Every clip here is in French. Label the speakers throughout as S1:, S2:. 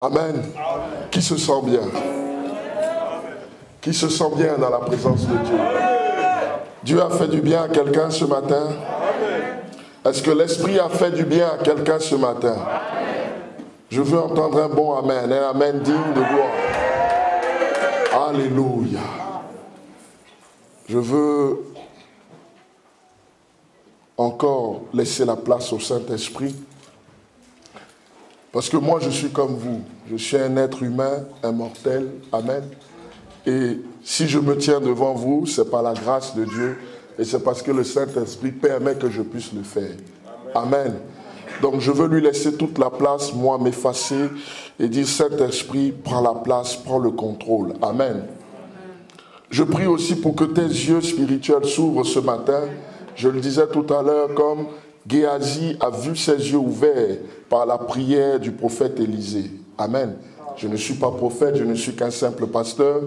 S1: Amen. Qui se sent bien? Qui se sent bien dans la présence de Dieu? Dieu a fait du bien à quelqu'un ce matin? Est-ce que l'Esprit a fait du bien à quelqu'un ce matin? Je veux entendre un bon Amen, un Amen digne de gloire. Alléluia. Je veux encore laisser la place au Saint-Esprit. Parce que moi, je suis comme vous. Je suis un être humain, un mortel. Amen. Et si je me tiens devant vous, c'est par la grâce de Dieu. Et c'est parce que le Saint-Esprit permet que je puisse le faire. Amen. Donc, je veux lui laisser toute la place, moi, m'effacer et dire, Saint-Esprit, prends la place, prends le contrôle. Amen. Je prie aussi pour que tes yeux spirituels s'ouvrent ce matin. Je le disais tout à l'heure, comme Géasi a vu ses yeux ouverts par la prière du prophète Élisée. Amen. Je ne suis pas prophète, je ne suis qu'un simple pasteur,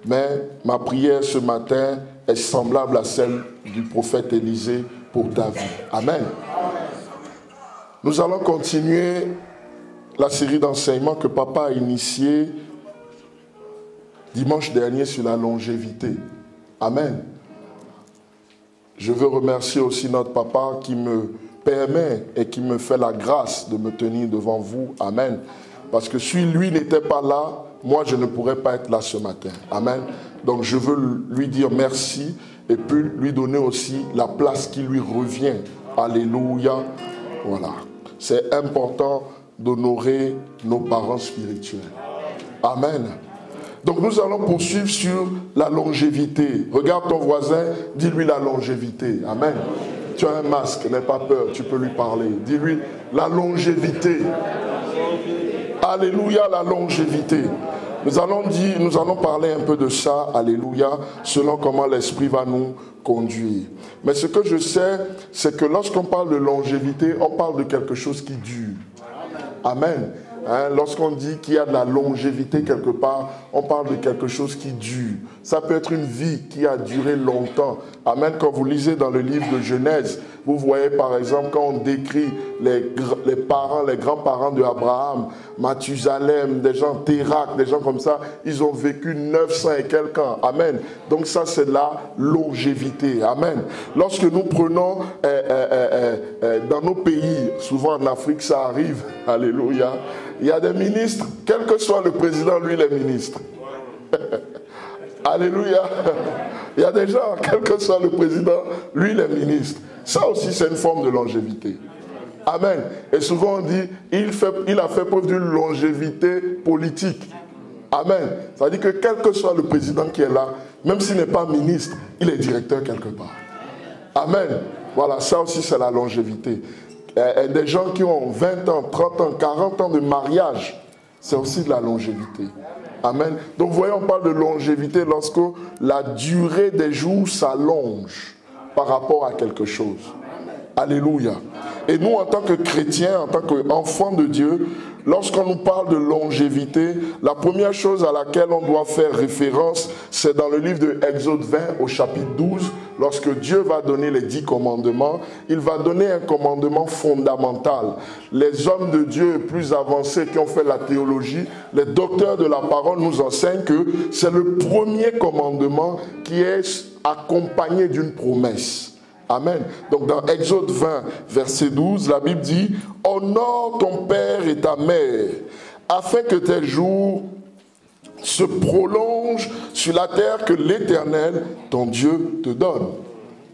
S1: mais ma prière ce matin est semblable à celle du prophète Élisée pour ta vie. Amen. Nous allons continuer la série d'enseignements que papa a initiée dimanche dernier sur la longévité. Amen. Je veux remercier aussi notre papa qui me permet et qui me fait la grâce de me tenir devant vous. Amen. Parce que si lui n'était pas là, moi je ne pourrais pas être là ce matin. Amen. Donc je veux lui dire merci et puis lui donner aussi la place qui lui revient. Alléluia. Voilà. C'est important d'honorer nos parents spirituels. Amen. Donc nous allons poursuivre sur la longévité. Regarde ton voisin, dis-lui la longévité. Amen. Tu as un masque, n'aie pas peur, tu peux lui parler. Dis-lui la longévité. Alléluia, la longévité. Nous allons parler un peu de ça, alléluia, selon comment l'Esprit va nous conduire. Mais ce que je sais, c'est que lorsqu'on parle de longévité, on parle de quelque chose qui dure. Amen. Hein, lorsqu'on dit qu'il y a de la longévité quelque part, on parle de quelque chose qui dure. Ça peut être une vie qui a duré longtemps. Amen. Quand vous lisez dans le livre de Genèse, vous voyez par exemple quand on décrit les parents, les grands-parents de Abraham, Mathusalem, des gens Térak, des gens comme ça, ils ont vécu 900 et quelques ans. Amen. Donc ça c'est la longévité. Amen. Lorsque nous prenons dans nos pays, souvent en Afrique ça arrive, alléluia, il y a des ministres, quel que soit le président, lui il est ministre. Alléluia. Il y a des gens, quel que soit le président, lui il est ministre. Ça aussi c'est une forme de longévité. Amen. Et souvent on dit, il a fait preuve d'une longévité politique. Amen. Ça veut dire que quel que soit le président qui est là, même s'il n'est pas ministre, il est directeur quelque part. Amen. Voilà, ça aussi c'est la longévité. Et des gens qui ont 20 ans, 30 ans, 40 ans de mariage, c'est aussi de la longévité. Amen. Donc vous voyez, on parle de longévité lorsque la durée des jours s'allonge par rapport à quelque chose. Alléluia. Et nous, en tant que chrétiens, en tant qu'enfants de Dieu, lorsqu'on nous parle de longévité, la première chose à laquelle on doit faire référence, c'est dans le livre de Exode 20 au chapitre 12, lorsque Dieu va donner les 10 commandements, il va donner un commandement fondamental. Les hommes de Dieu plus avancés qui ont fait la théologie, les docteurs de la parole nous enseignent que c'est le premier commandement qui est accompagné d'une promesse. Amen. Donc dans Exode 20, verset 12, la Bible dit « Honore ton père et ta mère, afin que tes jours se prolongent sur la terre que l'Éternel, ton Dieu, te donne. »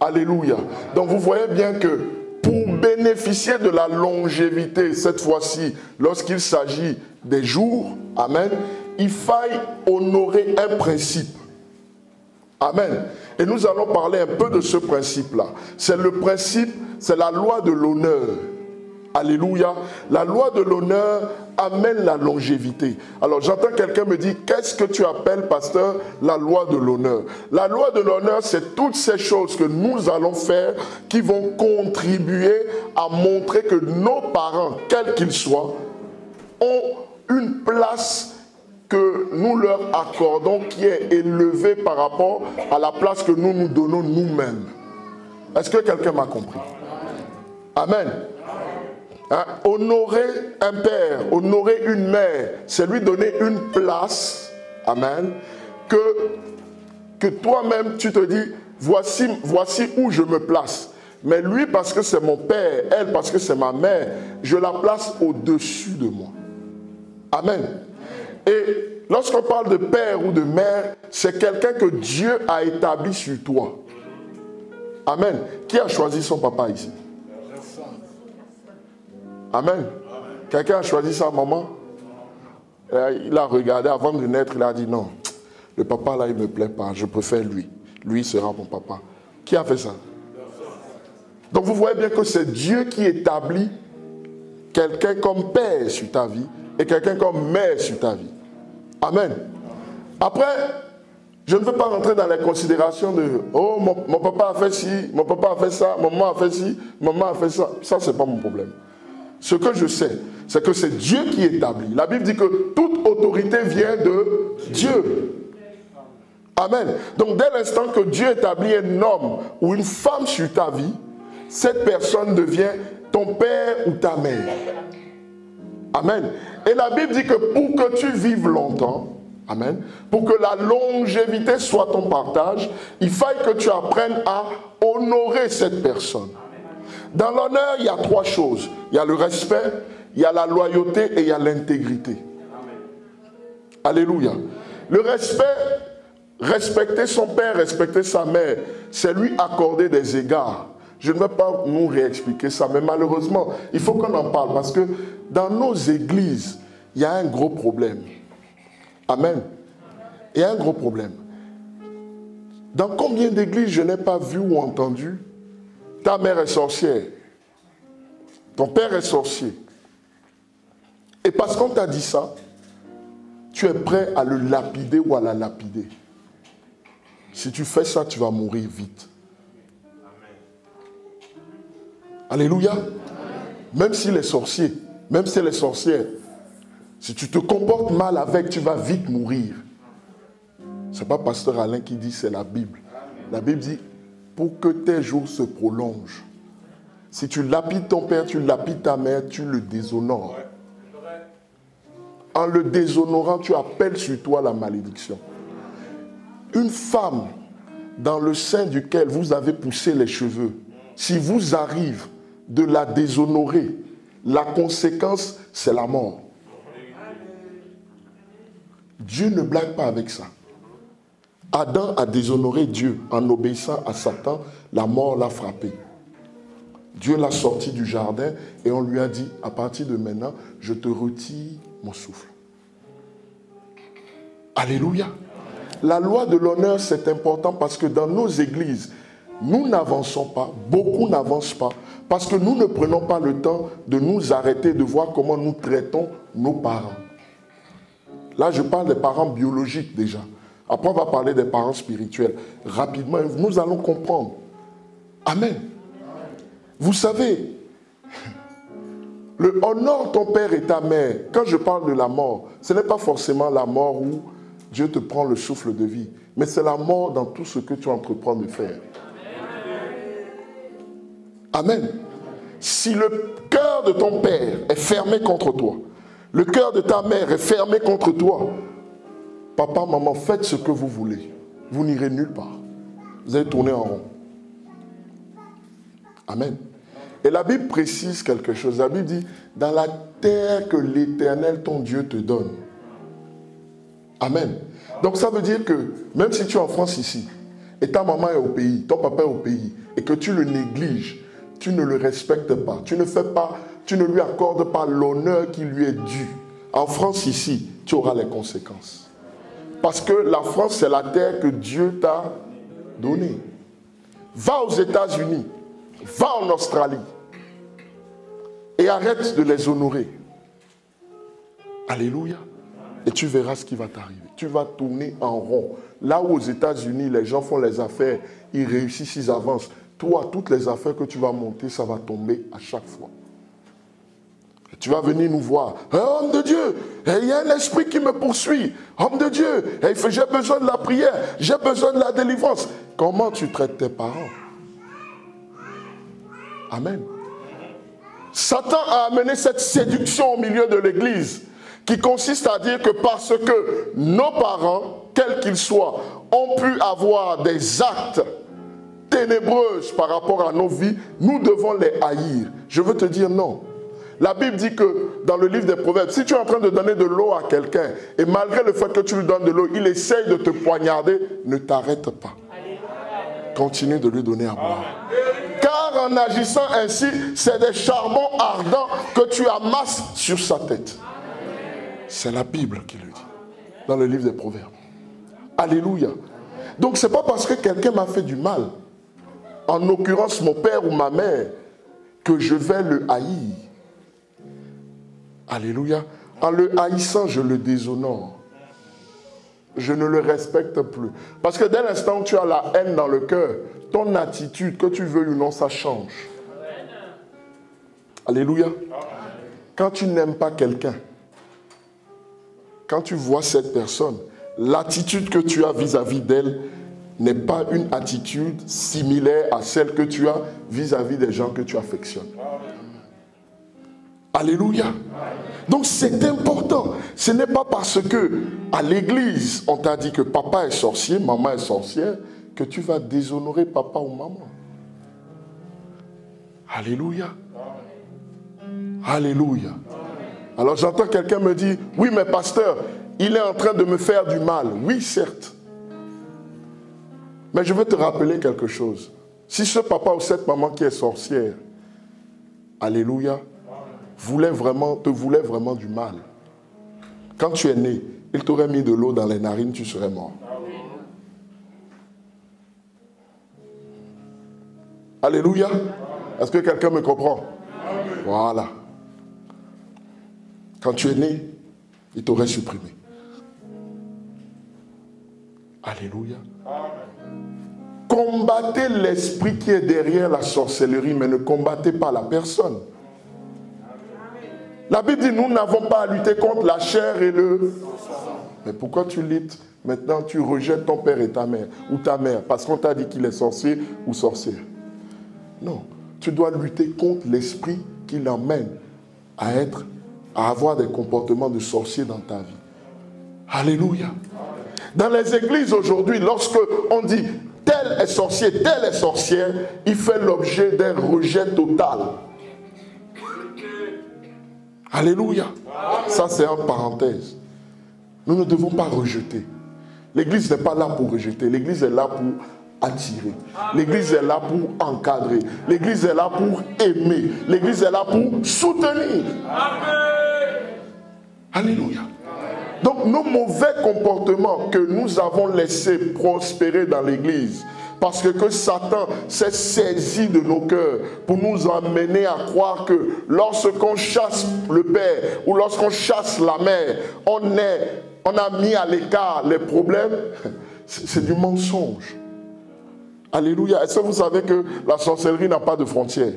S1: Alléluia. Donc vous voyez bien que pour bénéficier de la longévité, cette fois-ci, lorsqu'il s'agit des jours, amen, il faille honorer un principe. Amen. Et nous allons parler un peu de ce principe-là. C'est le principe, c'est la loi de l'honneur. Alléluia. La loi de l'honneur amène la longévité. Alors j'entends quelqu'un me dire, qu'est-ce que tu appelles, pasteur, la loi de l'honneur? La loi de l'honneur, c'est toutes ces choses que nous allons faire qui vont contribuer à montrer que nos parents, quels qu'ils soient, ont une place que nous leur accordons qui est élevée par rapport à la place que nous nous donnons nous-mêmes. Est-ce que quelqu'un m'a compris? Amen. Hein? Honorer un père, honorer une mère, c'est lui donner une place, amen, que toi-même tu te dis, voici où je me place. Mais lui, parce que c'est mon père, elle, parce que c'est ma mère, je la place au-dessus de moi. Amen. Et lorsqu'on parle de père ou de mère, c'est quelqu'un que Dieu a établi sur toi. Amen. Qui a choisi son papa ici? Amen. Quelqu'un a choisi sa maman? Il a regardé avant de naître, il a dit non, le papa là il ne me plaît pas, je préfère lui. Lui sera mon papa. Qui a fait ça? Donc vous voyez bien que c'est Dieu qui établit quelqu'un comme père sur ta vie et quelqu'un comme mère sur ta vie. Amen. Après, je ne veux pas rentrer dans les considérations de « Oh, mon papa a fait ci, mon papa a fait ça, maman a fait ci, maman a fait ça. » Ça, ce n'est pas mon problème. Ce que je sais, c'est que c'est Dieu qui établit. La Bible dit que toute autorité vient de Dieu. Amen. Donc, dès l'instant que Dieu établit un homme ou une femme sur ta vie, cette personne devient ton père ou ta mère. Amen. Et la Bible dit que pour que tu vives longtemps, amen, pour que la longévité soit ton partage, il faille que tu apprennes à honorer cette personne. Dans l'honneur, il y a trois choses. Il y a le respect, il y a la loyauté et il y a l'intégrité. Alléluia. Le respect, respecter son père, respecter sa mère, c'est lui accorder des égards. Je ne vais pas nous réexpliquer ça, mais malheureusement, il faut qu'on en parle parce que dans nos églises, il y a un gros problème. Amen. Il y a un gros problème. Dans combien d'églises je n'ai pas vu ou entendu, ta mère est sorcière, ton père est sorcier. Et parce qu'on t'a dit ça, tu es prêt à le lapider ou à la lapider. Si tu fais ça, tu vas mourir vite. Alléluia. Même s'il est sorcier, même si elle est sorcière, si tu te comportes mal avec, tu vas vite mourir. Ce n'est pas Pasteur Alain qui dit, c'est la Bible. La Bible dit, pour que tes jours se prolongent. Si tu lapides ton père, tu lapides ta mère, tu le déshonores. En le déshonorant, tu appelles sur toi la malédiction. Une femme dans le sein duquel vous avez poussé les cheveux, si vous arrive de la déshonorer, la conséquence, c'est la mort. Dieu ne blague pas avec ça. Adam a déshonoré Dieu en obéissant à Satan, la mort l'a frappé. Dieu l'a sorti du jardin et on lui a dit, à partir de maintenant, je te retire mon souffle. Alléluia. La loi de l'honneur, c'est important parce que dans nos églises, nous n'avançons pas, beaucoup n'avancent pas, parce que nous ne prenons pas le temps de nous arrêter, de voir comment nous traitons nos parents. Là, je parle des parents biologiques déjà. Après, on va parler des parents spirituels. Rapidement, nous allons comprendre. Amen. Vous savez, le honore ton père et ta mère. Quand je parle de la mort, ce n'est pas forcément la mort où Dieu te prend le souffle de vie, mais c'est la mort dans tout ce que tu entreprends de faire. Amen. Si le cœur de ton père est fermé contre toi, le cœur de ta mère est fermé contre toi, papa, maman, faites ce que vous voulez. Vous n'irez nulle part. Vous allez tourner en rond. Amen. Et la Bible précise quelque chose. La Bible dit, dans la terre que l'Éternel, ton Dieu, te donne. Amen. Donc ça veut dire que, même si tu es en France ici, et ta maman est au pays, ton papa est au pays, et que tu le négliges, tu ne le respectes pas, tu ne lui accordes pas l'honneur qui lui est dû. En France ici, tu auras les conséquences. Parce que la France, c'est la terre que Dieu t'a donnée. Va aux États-Unis, va en Australie et arrête de les honorer. Alléluia. Et tu verras ce qui va t'arriver. Tu vas tourner en rond. Là où aux États-Unis, les gens font les affaires, ils réussissent, ils avancent. Toi, toutes les affaires que tu vas monter, ça va tomber à chaque fois. Et tu vas venir nous voir. Homme de Dieu, il y a un esprit qui me poursuit. Homme de Dieu, j'ai besoin de la prière, j'ai besoin de la délivrance. Comment tu traites tes parents? Amen. Satan a amené cette séduction au milieu de l'Église qui consiste à dire que parce que nos parents, quels qu'ils soient, ont pu avoir des actes ténébreux par rapport à nos vies, nous devons les haïr. Je veux te dire non. La Bible dit que dans le livre des Proverbes, si tu es en train de donner de l'eau à quelqu'un et malgré le fait que tu lui donnes de l'eau, il essaye de te poignarder, ne t'arrête pas. Continue de lui donner à boire. Car en agissant ainsi, c'est des charbons ardents que tu amasses sur sa tête. C'est la Bible qui le dit, dans le livre des Proverbes. Alléluia. Donc ce n'est pas parce que quelqu'un m'a fait du mal, en l'occurrence mon père ou ma mère, que je vais le haïr. Alléluia. En le haïssant, je le déshonore. Je ne le respecte plus. Parce que dès l'instant où tu as la haine dans le cœur, ton attitude, que tu veuilles ou non, ça change. Alléluia. Quand tu n'aimes pas quelqu'un, quand tu vois cette personne, l'attitude que tu as vis-à-vis d'elle n'est pas une attitude similaire à celle que tu as vis-à-vis des gens que tu affectionnes. Alléluia. Donc c'est important. Ce n'est pas parce que à l'église on t'a dit que papa est sorcier, maman est sorcière, que tu vas déshonorer papa ou maman. Alléluia. Alléluia. Alors j'entends quelqu'un me dire, oui mais pasteur, il est en train de me faire du mal. Oui certes. Mais je veux te rappeler quelque chose. Si ce papa ou cette maman qui est sorcière, alléluia, te voulait vraiment du mal. Quand tu es né, il t'aurait mis de l'eau dans les narines, tu serais mort. Alléluia. Est-ce que quelqu'un me comprend? Voilà. Quand tu es né, il t'aurait supprimé. Alléluia. Combattez l'esprit qui est derrière la sorcellerie, mais ne combattez pas la personne. La Bible dit, nous n'avons pas à lutter contre la chair et le... Mais pourquoi tu luttes? Maintenant, tu rejettes ton père et ta mère, ou ta mère, parce qu'on t'a dit qu'il est sorcier ou sorcière. Non, tu dois lutter contre l'esprit qui l'emmène à avoir des comportements de sorcier dans ta vie. Alléluia. Dans les églises aujourd'hui, lorsque on dit tel est sorcier, telle est sorcière, il fait l'objet d'un rejet total. Alléluia. Ça c'est en parenthèse. Nous ne devons pas rejeter. L'église n'est pas là pour rejeter. L'église est là pour attirer. L'église est là pour encadrer. L'église est là pour aimer. L'église est là pour soutenir. Alléluia. Donc nos mauvais comportements que nous avons laissés prospérer dans l'église, parce que Satan s'est saisi de nos cœurs pour nous amener à croire que lorsqu'on chasse le père ou lorsqu'on chasse la mère, on a mis à l'écart les problèmes, c'est du mensonge. Alléluia. Est-ce que vous savez que la sorcellerie n'a pas de frontières?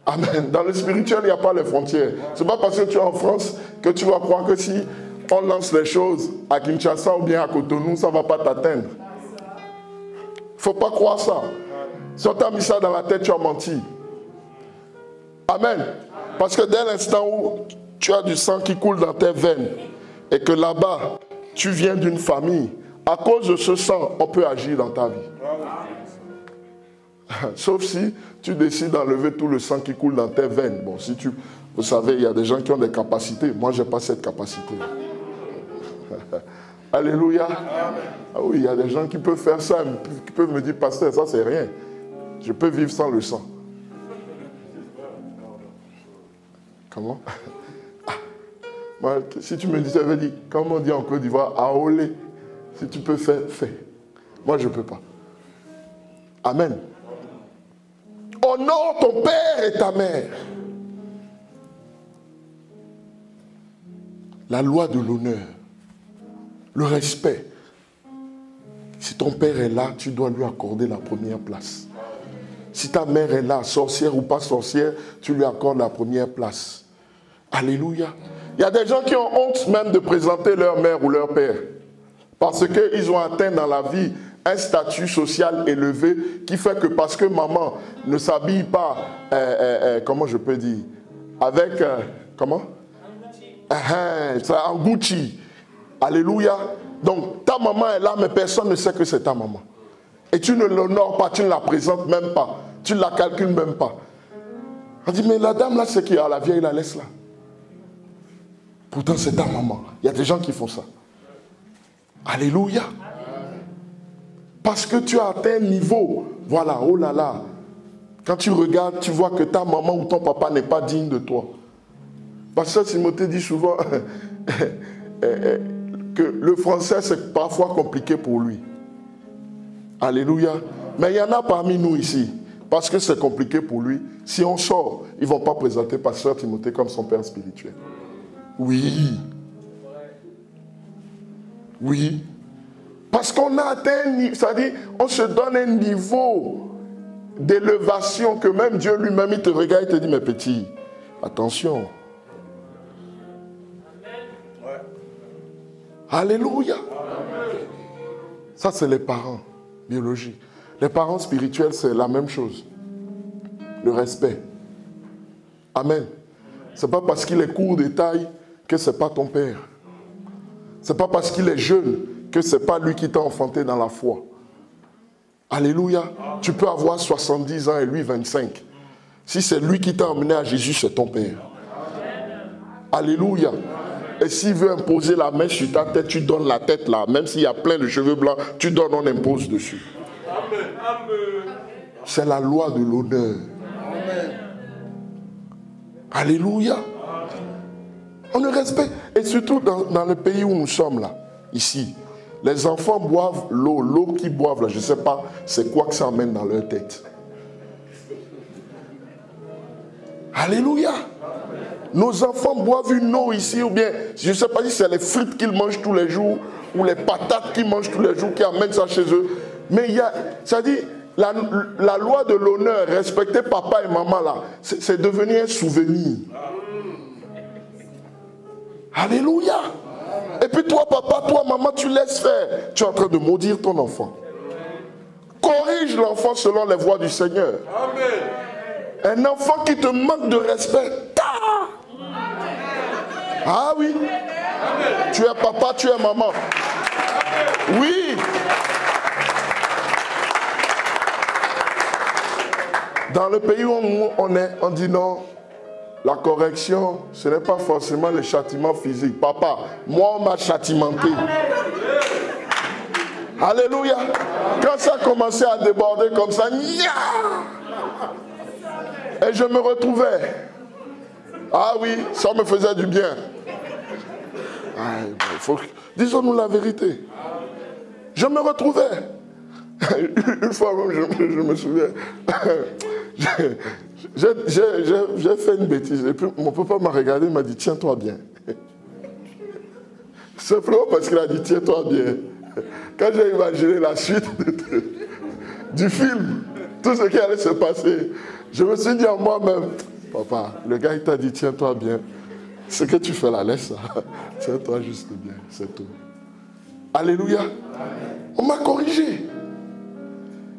S1: Amen. Dans le spirituel, il n'y a pas les frontières. Ce n'est pas parce que tu es en France que tu vas croire que si on lance les choses à Kinshasa ou bien à Cotonou, ça ne va pas t'atteindre. Il ne faut pas croire ça. Si on t'a mis ça dans la tête, tu as menti. Amen. Parce que dès l'instant où tu as du sang qui coule dans tes veines et que là-bas, tu viens d'une famille, à cause de ce sang, on peut agir dans ta vie. Sauf si tu décides d'enlever tout le sang qui coule dans tes veines. Bon, si vous savez, il y a des gens qui ont des capacités. Moi, je n'ai pas cette capacité. Alléluia. Ah oui, il y a des gens qui peuvent faire ça, qui peuvent me dire, pasteur, ça c'est rien. Je peux vivre sans le sang. Comment? Moi, si tu me dis, ça veut dire, comme on dit en Côte d'Ivoire, aolé. Si tu peux faire, fais. Moi, je ne peux pas. Amen. Honore ton père et ta mère. La loi de l'honneur. Le respect. Si ton père est là, tu dois lui accorder la première place. Si ta mère est là, sorcière ou pas sorcière, tu lui accordes la première place. Alléluia. Il y a des gens qui ont honte même de présenter leur mère ou leur père. Parce qu'ils ont atteint dans la vie un statut social élevé qui fait que parce que maman ne s'habille pas, comment je peux dire, avec, comment? En Gucci. Alléluia. Donc ta maman est là, mais personne ne sait que c'est ta maman. Et tu ne l'honores pas, tu ne la présentes même pas, tu ne la calcules même pas. On dit, mais la dame là, c'est qui? Ah, la vieille, la laisse là. Pourtant, c'est ta maman. Il y a des gens qui font ça. Alléluia. Parce que tu as atteint un niveau. Voilà, oh là là. Quand tu regardes, tu vois que ta maman ou ton papa n'est pas digne de toi. Pasteur Timothée dit souvent que le français, c'est parfois compliqué pour lui. Alléluia. Mais il y en a parmi nous ici. Parce que c'est compliqué pour lui. Si on sort, ils ne vont pas présenter Pasteur Timothée comme son père spirituel. Oui. Oui. Parce qu'on a atteint un niveau, c'est-à-dire, on se donne un niveau d'élévation que même Dieu lui-même, il te regarde et te dit, mais petit, attention. Amen. Alléluia. Amen. Ça, c'est les parents biologiques. Les parents spirituels, c'est la même chose. Le respect. Amen. Ce n'est pas parce qu'il est court de taille que ce n'est pas ton père. Ce n'est pas parce qu'il est jeune que ce n'est pas lui qui t'a enfanté dans la foi. Alléluia. Tu peux avoir 70 ans et lui 25. Si c'est lui qui t'a emmené à Jésus, c'est ton père. Alléluia. Et s'il veut imposer la main sur ta tête, tu donnes la tête là. Même s'il y a plein de cheveux blancs, tu donnes, on impose dessus. C'est la loi de l'honneur. Alléluia. On le respecte. Et surtout dans le pays où nous sommes là, ici, les enfants boivent l'eau. L'eau qu'ils boivent là, je ne sais pas c'est quoi que ça amène dans leur tête. Alléluia. Nos enfants boivent une eau ici, ou bien, je ne sais pas si c'est les frites qu'ils mangent tous les jours, ou les patates qu'ils mangent tous les jours, qui amènent ça chez eux. Mais il y a, c'est-à-dire, la loi de l'honneur, respecter papa et maman là, c'est devenu un souvenir. Alléluia. Et puis toi, papa, toi, maman, tu laisses faire. Tu es en train de maudire ton enfant. Corrige l'enfant selon les voies du Seigneur. Amen. Un enfant qui te manque de respect. Ah oui. Amen. Tu es papa, tu es maman. Amen. Oui. Dans le pays où on est, on dit non. La correction, ce n'est pas forcément le châtiment physique. Papa, moi, on m'a châtimenté. Alléluia. Quand ça a commencé à déborder comme ça, et je me retrouvais. Ah oui, ça me faisait du bien. Disons-nous la vérité. Je me retrouvais. Une fois même, je me souviens. J'ai fait une bêtise. Et puis mon papa m'a regardé, il m'a dit, tiens-toi bien. Simplement parce qu'il a dit, tiens-toi bien. Quand j'ai imaginé la suite du film, tout ce qui allait se passer, je me suis dit à moi-même, papa, le gars il t'a dit, tiens-toi bien. Ce que tu fais là, laisse ça. Tiens-toi juste bien, c'est tout. Alléluia. On m'a corrigé.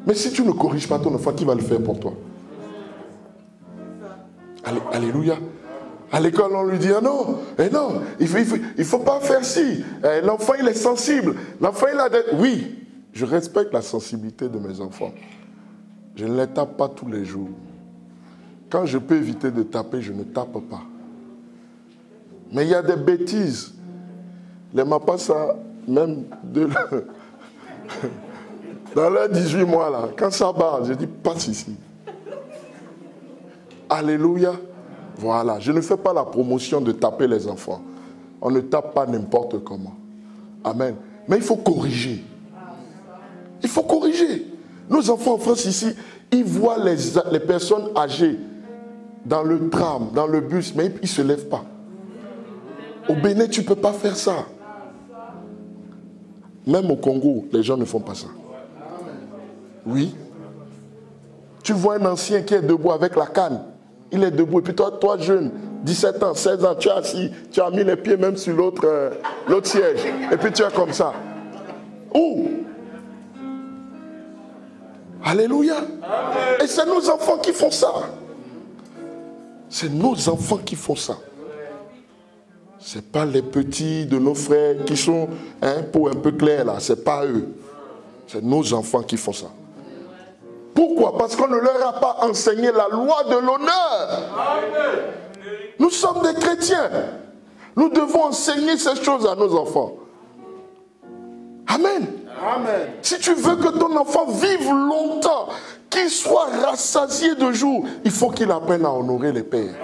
S1: Mais si tu ne corriges pas ton enfant, qui va le faire pour toi? Alléluia. À l'école, on lui dit, ah non, non, il ne faut pas faire ci. L'enfant, il est sensible. L'enfant, il a des... Oui, je respecte la sensibilité de mes enfants. Je ne les tape pas tous les jours. Quand je peux éviter de taper, je ne tape pas. Mais il y a des bêtises. Les mapas, même dans les 18 mois, là, quand ça barre, je dis, passe ici. Alléluia. Voilà. Je ne fais pas la promotion de taper les enfants. On ne tape pas n'importe comment. Amen. Mais il faut corriger. Il faut corriger. Nos enfants en France ici, ils voient les personnes âgées dans le tram, dans le bus, mais ils ne se lèvent pas. Au Bénin, tu ne peux pas faire ça. Même au Congo, les gens ne font pas ça. Oui. Tu vois un ancien qui est debout avec la canne. Il est debout. Et puis toi jeune, 17 ans, 16 ans, tu es assis. Tu as mis les pieds même sur l'autre siège. Et puis tu es comme ça. Où? Alléluia. Et c'est nos enfants qui font ça. C'est nos enfants qui font ça. Ce n'est pas les petits de nos frères qui sont peau un peu claire là. Ce n'est pas eux. C'est nos enfants qui font ça. Pourquoi? Parce qu'on ne leur a pas enseigné la loi de l'honneur. Nous sommes des chrétiens. Nous devons enseigner ces choses à nos enfants. Amen. Amen. Si tu veux que ton enfant vive longtemps, qu'il soit rassasié de jour, il faut qu'il apprenne à honorer les pères.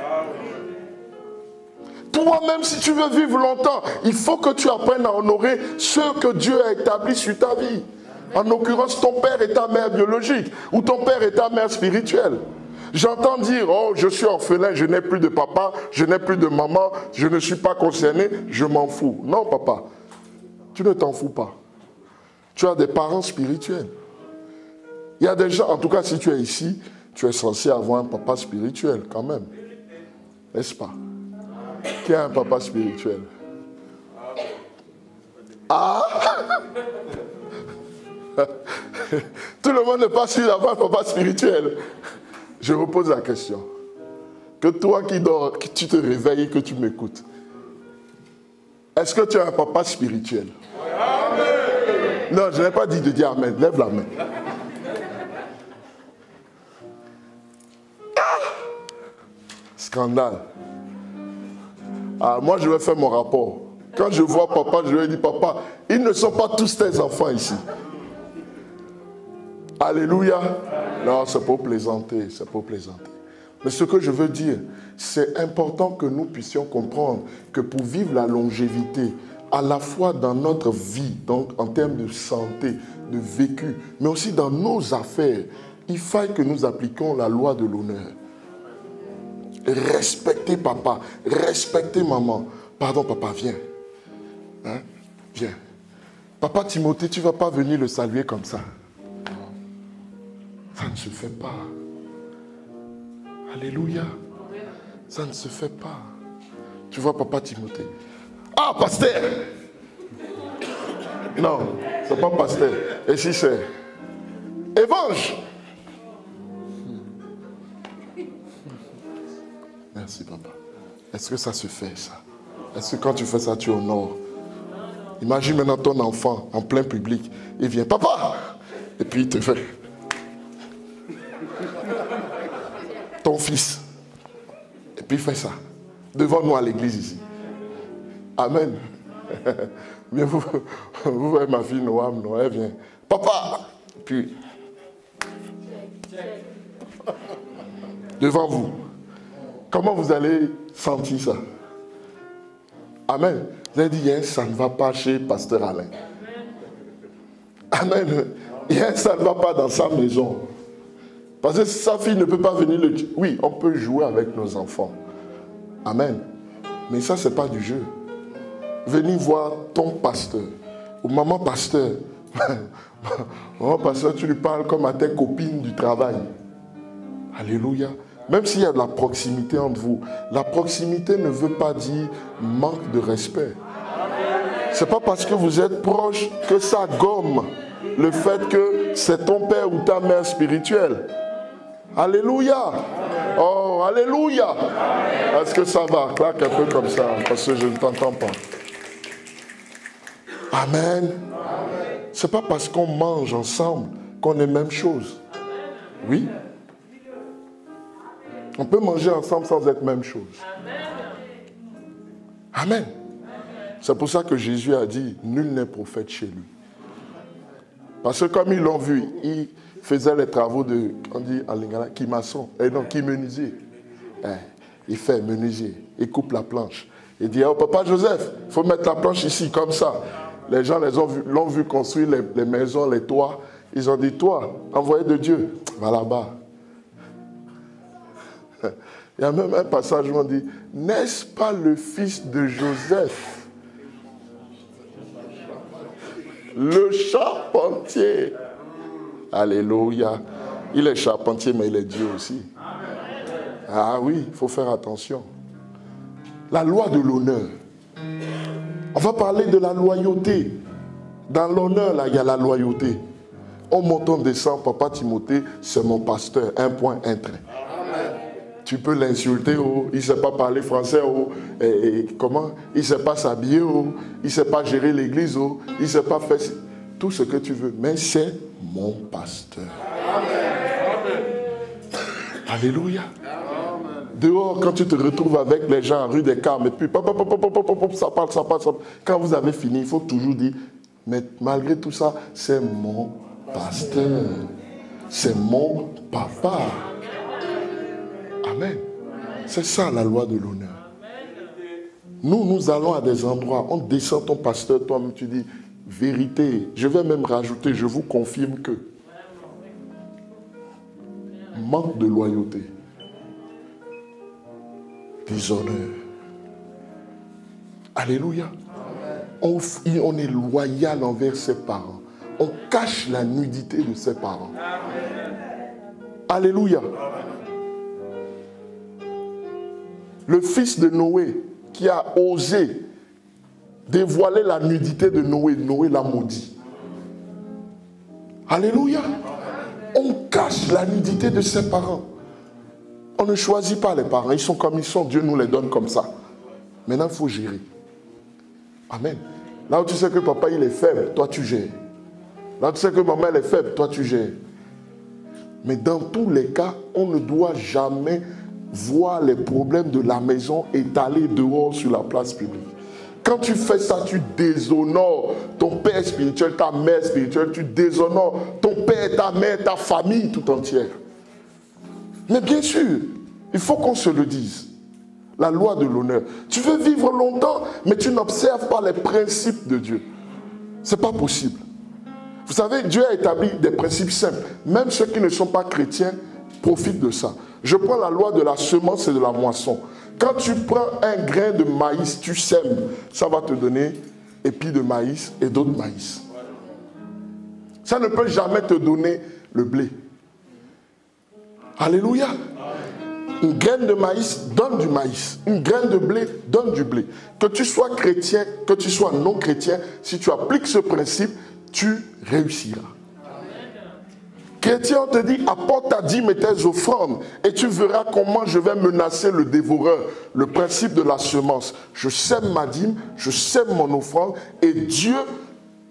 S1: Toi-même, si tu veux vivre longtemps, il faut que tu apprennes à honorer ceux que Dieu a établis sur ta vie. En l'occurrence, ton père et ta mère biologique, ou ton père et ta mère spirituelle. J'entends dire, oh, je suis orphelin, je n'ai plus de papa, je n'ai plus de maman, je ne suis pas concerné, je m'en fous. Non, papa, tu ne t'en fous pas. Tu as des parents spirituels. Il y a des gens, en tout cas, si tu es ici, tu es censé avoir un papa spirituel quand même. N'est-ce pas? Qui a un papa spirituel? Ah! Tout le monde n'est pas sûr d'avoir un papa spirituel. Je repose la question. Que toi qui dors, que tu te réveilles, que tu m'écoutes. Est-ce que tu as un papa spirituel? Amen. Non, je n'ai pas dit de dire amen. Lève la main. Scandale. Ah, moi, je vais faire mon rapport. Quand je vois papa, je lui dis, papa, ils ne sont pas tous tes enfants ici. Alléluia. Non, c'est pour plaisanter, c'est pour plaisanter. Mais ce que je veux dire, c'est important que nous puissions comprendre que pour vivre la longévité, à la fois dans notre vie, donc en termes de santé, de vécu, mais aussi dans nos affaires, il faille que nous appliquions la loi de l'honneur. Respectez papa, respectez maman. Pardon papa, viens. Hein? Viens. Papa Timothée, tu ne vas pas venir le saluer comme ça. Ça ne se fait pas. Alléluia. Ça ne se fait pas. Tu vois papa Timothée. Ah, pasteur! Non, c'est pas pasteur. Et si c'est Évange? Merci papa. Est-ce que ça se fait ça? Est-ce que quand tu fais ça, tu honores? Imagine maintenant ton enfant en plein public. Il vient, papa! Et puis il te fait. Ton fils. Et puis il fait ça. Devant nous à l'église ici. Amen. Bien, vous voyez ma fille Noam, non? Elle vient. Papa! Et puis. Devant vous. Comment vous allez sentir ça? Amen. Vous avez dit, yes, ça ne va pas chez Pasteur Alain. Amen. Yes, ça ne va pas dans sa maison. Parce que sa fille ne peut pas venir le... Oui, on peut jouer avec nos enfants. Amen. Mais ça, ce n'est pas du jeu. Venez voir ton pasteur. Ou maman pasteur. Maman pasteur, tu lui parles comme à tes copines du travail. Alléluia. Même s'il y a de la proximité entre vous, la proximité ne veut pas dire manque de respect. Ce n'est pas parce que vous êtes proche que ça gomme le fait que c'est ton père ou ta mère spirituelle. Alléluia. Oh, alléluia. Est-ce que ça va? Claque un peu comme ça, parce que je ne t'entends pas. Amen. Ce n'est pas parce qu'on mange ensemble qu'on est même chose. Oui. On peut manger ensemble sans être même chose. Amen. C'est pour ça que Jésus a dit, nul n'est prophète chez lui. Parce que comme ils l'ont vu, il faisait les travaux de, on dit en lingala, qui maçon, et non, qui menuisier. Il fait menuisier, il coupe la planche. Il dit, oh papa Joseph, il faut mettre la planche ici, comme ça. Les gens l'ont vu construire les maisons, les toits. Ils ont dit, toi, envoyé de Dieu, va là-bas. Il y a même un passage où on dit, n'est-ce pas le fils de Joseph, le charpentier? Alléluia. Il est charpentier, mais il est Dieu aussi. Ah oui, il faut faire attention. La loi de l'honneur. On va parler de la loyauté. Dans l'honneur, là, il y a la loyauté. On monte, on descend, papa Timothée, c'est mon pasteur, un point, un trait. Tu peux l'insulter, oh, il ne sait pas parler français, oh, comment, il ne sait pas s'habiller, oh, il ne sait pas gérer l'église, oh, il ne sait pas faire tout ce que tu veux, mais c'est mon pasteur. Amen. Alléluia. Amen. Dehors, quand tu te retrouves avec les gens en rue des Carmes, et puis ça parle. Quand vous avez fini, il faut toujours dire, mais malgré tout ça, c'est mon pasteur. C'est mon papa. Amen. C'est ça la loi de l'honneur. Nous allons à des endroits, on descend ton pasteur, toi-même tu dis, vérité, je vais même rajouter, je vous confirme que manque de loyauté, déshonneur. Alléluia. On est loyal envers ses parents. On cache la nudité de ses parents. Alléluia. Le fils de Noé qui a osé dévoiler la nudité de Noé, Noé l'a maudit. Alléluia. On cache la nudité de ses parents. On ne choisit pas les parents. Ils sont comme ils sont. Dieu nous les donne comme ça. Maintenant, il faut gérer. Amen. Là où tu sais que papa il est faible, toi tu gères. Là où tu sais que maman elle est faible, toi tu gères. Mais dans tous les cas, on ne doit jamais voir les problèmes de la maison étalés dehors sur la place publique. Quand tu fais ça, tu déshonores ton père spirituel, ta mère spirituelle, tu déshonores ton père, ta mère, ta famille tout entière. Mais bien sûr, il faut qu'on se le dise. La loi de l'honneur. Tu veux vivre longtemps, mais tu n'observes pas les principes de Dieu. Ce n'est pas possible. Vous savez, Dieu a établi des principes simples. Même ceux qui ne sont pas chrétiens profitent de ça. Je prends la loi de la semence et de la moisson. Quand tu prends un grain de maïs, tu sèmes, ça va te donner épis de maïs et d'autres maïs. Ça ne peut jamais te donner le blé. Alléluia. Une graine de maïs donne du maïs. Une graine de blé donne du blé. Que tu sois chrétien, que tu sois non chrétien, si tu appliques ce principe, tu réussiras. Chrétien, on te dit, apporte ta dîme et tes offrandes et tu verras comment je vais menacer le dévoreur. Le principe de la semence. Je sème ma dîme, je sème mon offrande et Dieu,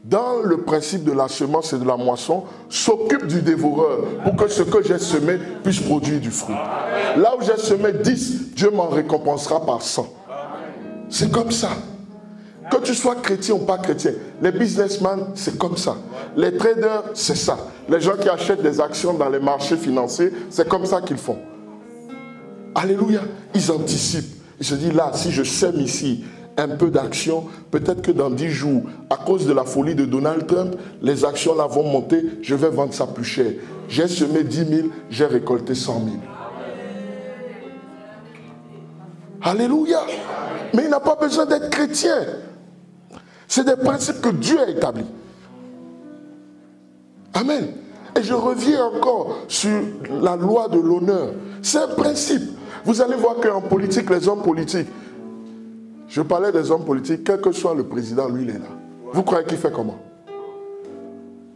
S1: dans le principe de la semence et de la moisson, s'occupe du dévoreur pour que ce que j'ai semé puisse produire du fruit. Là où j'ai semé 10, Dieu m'en récompensera par 100. C'est comme ça. Que tu sois chrétien ou pas chrétien, les businessmen, c'est comme ça. Les traders, c'est ça. Les gens qui achètent des actions dans les marchés financiers, c'est comme ça qu'ils font. Alléluia. Ils anticipent. Ils se disent là, si je sème ici un peu d'actions, peut-être que dans 10 jours, à cause de la folie de Donald Trump, les actions là vont monter, je vais vendre ça plus cher. J'ai semé 10 000, j'ai récolté 100 000. Alléluia. Mais il n'a pas besoin d'être chrétien. C'est des principes que Dieu a établis. Amen. Et je reviens encore sur la loi de l'honneur. C'est un principe. Vous allez voir qu'en politique, les hommes politiques, je parlais des hommes politiques, quel que soit le président, lui, il est là. Vous croyez qu'il fait comment?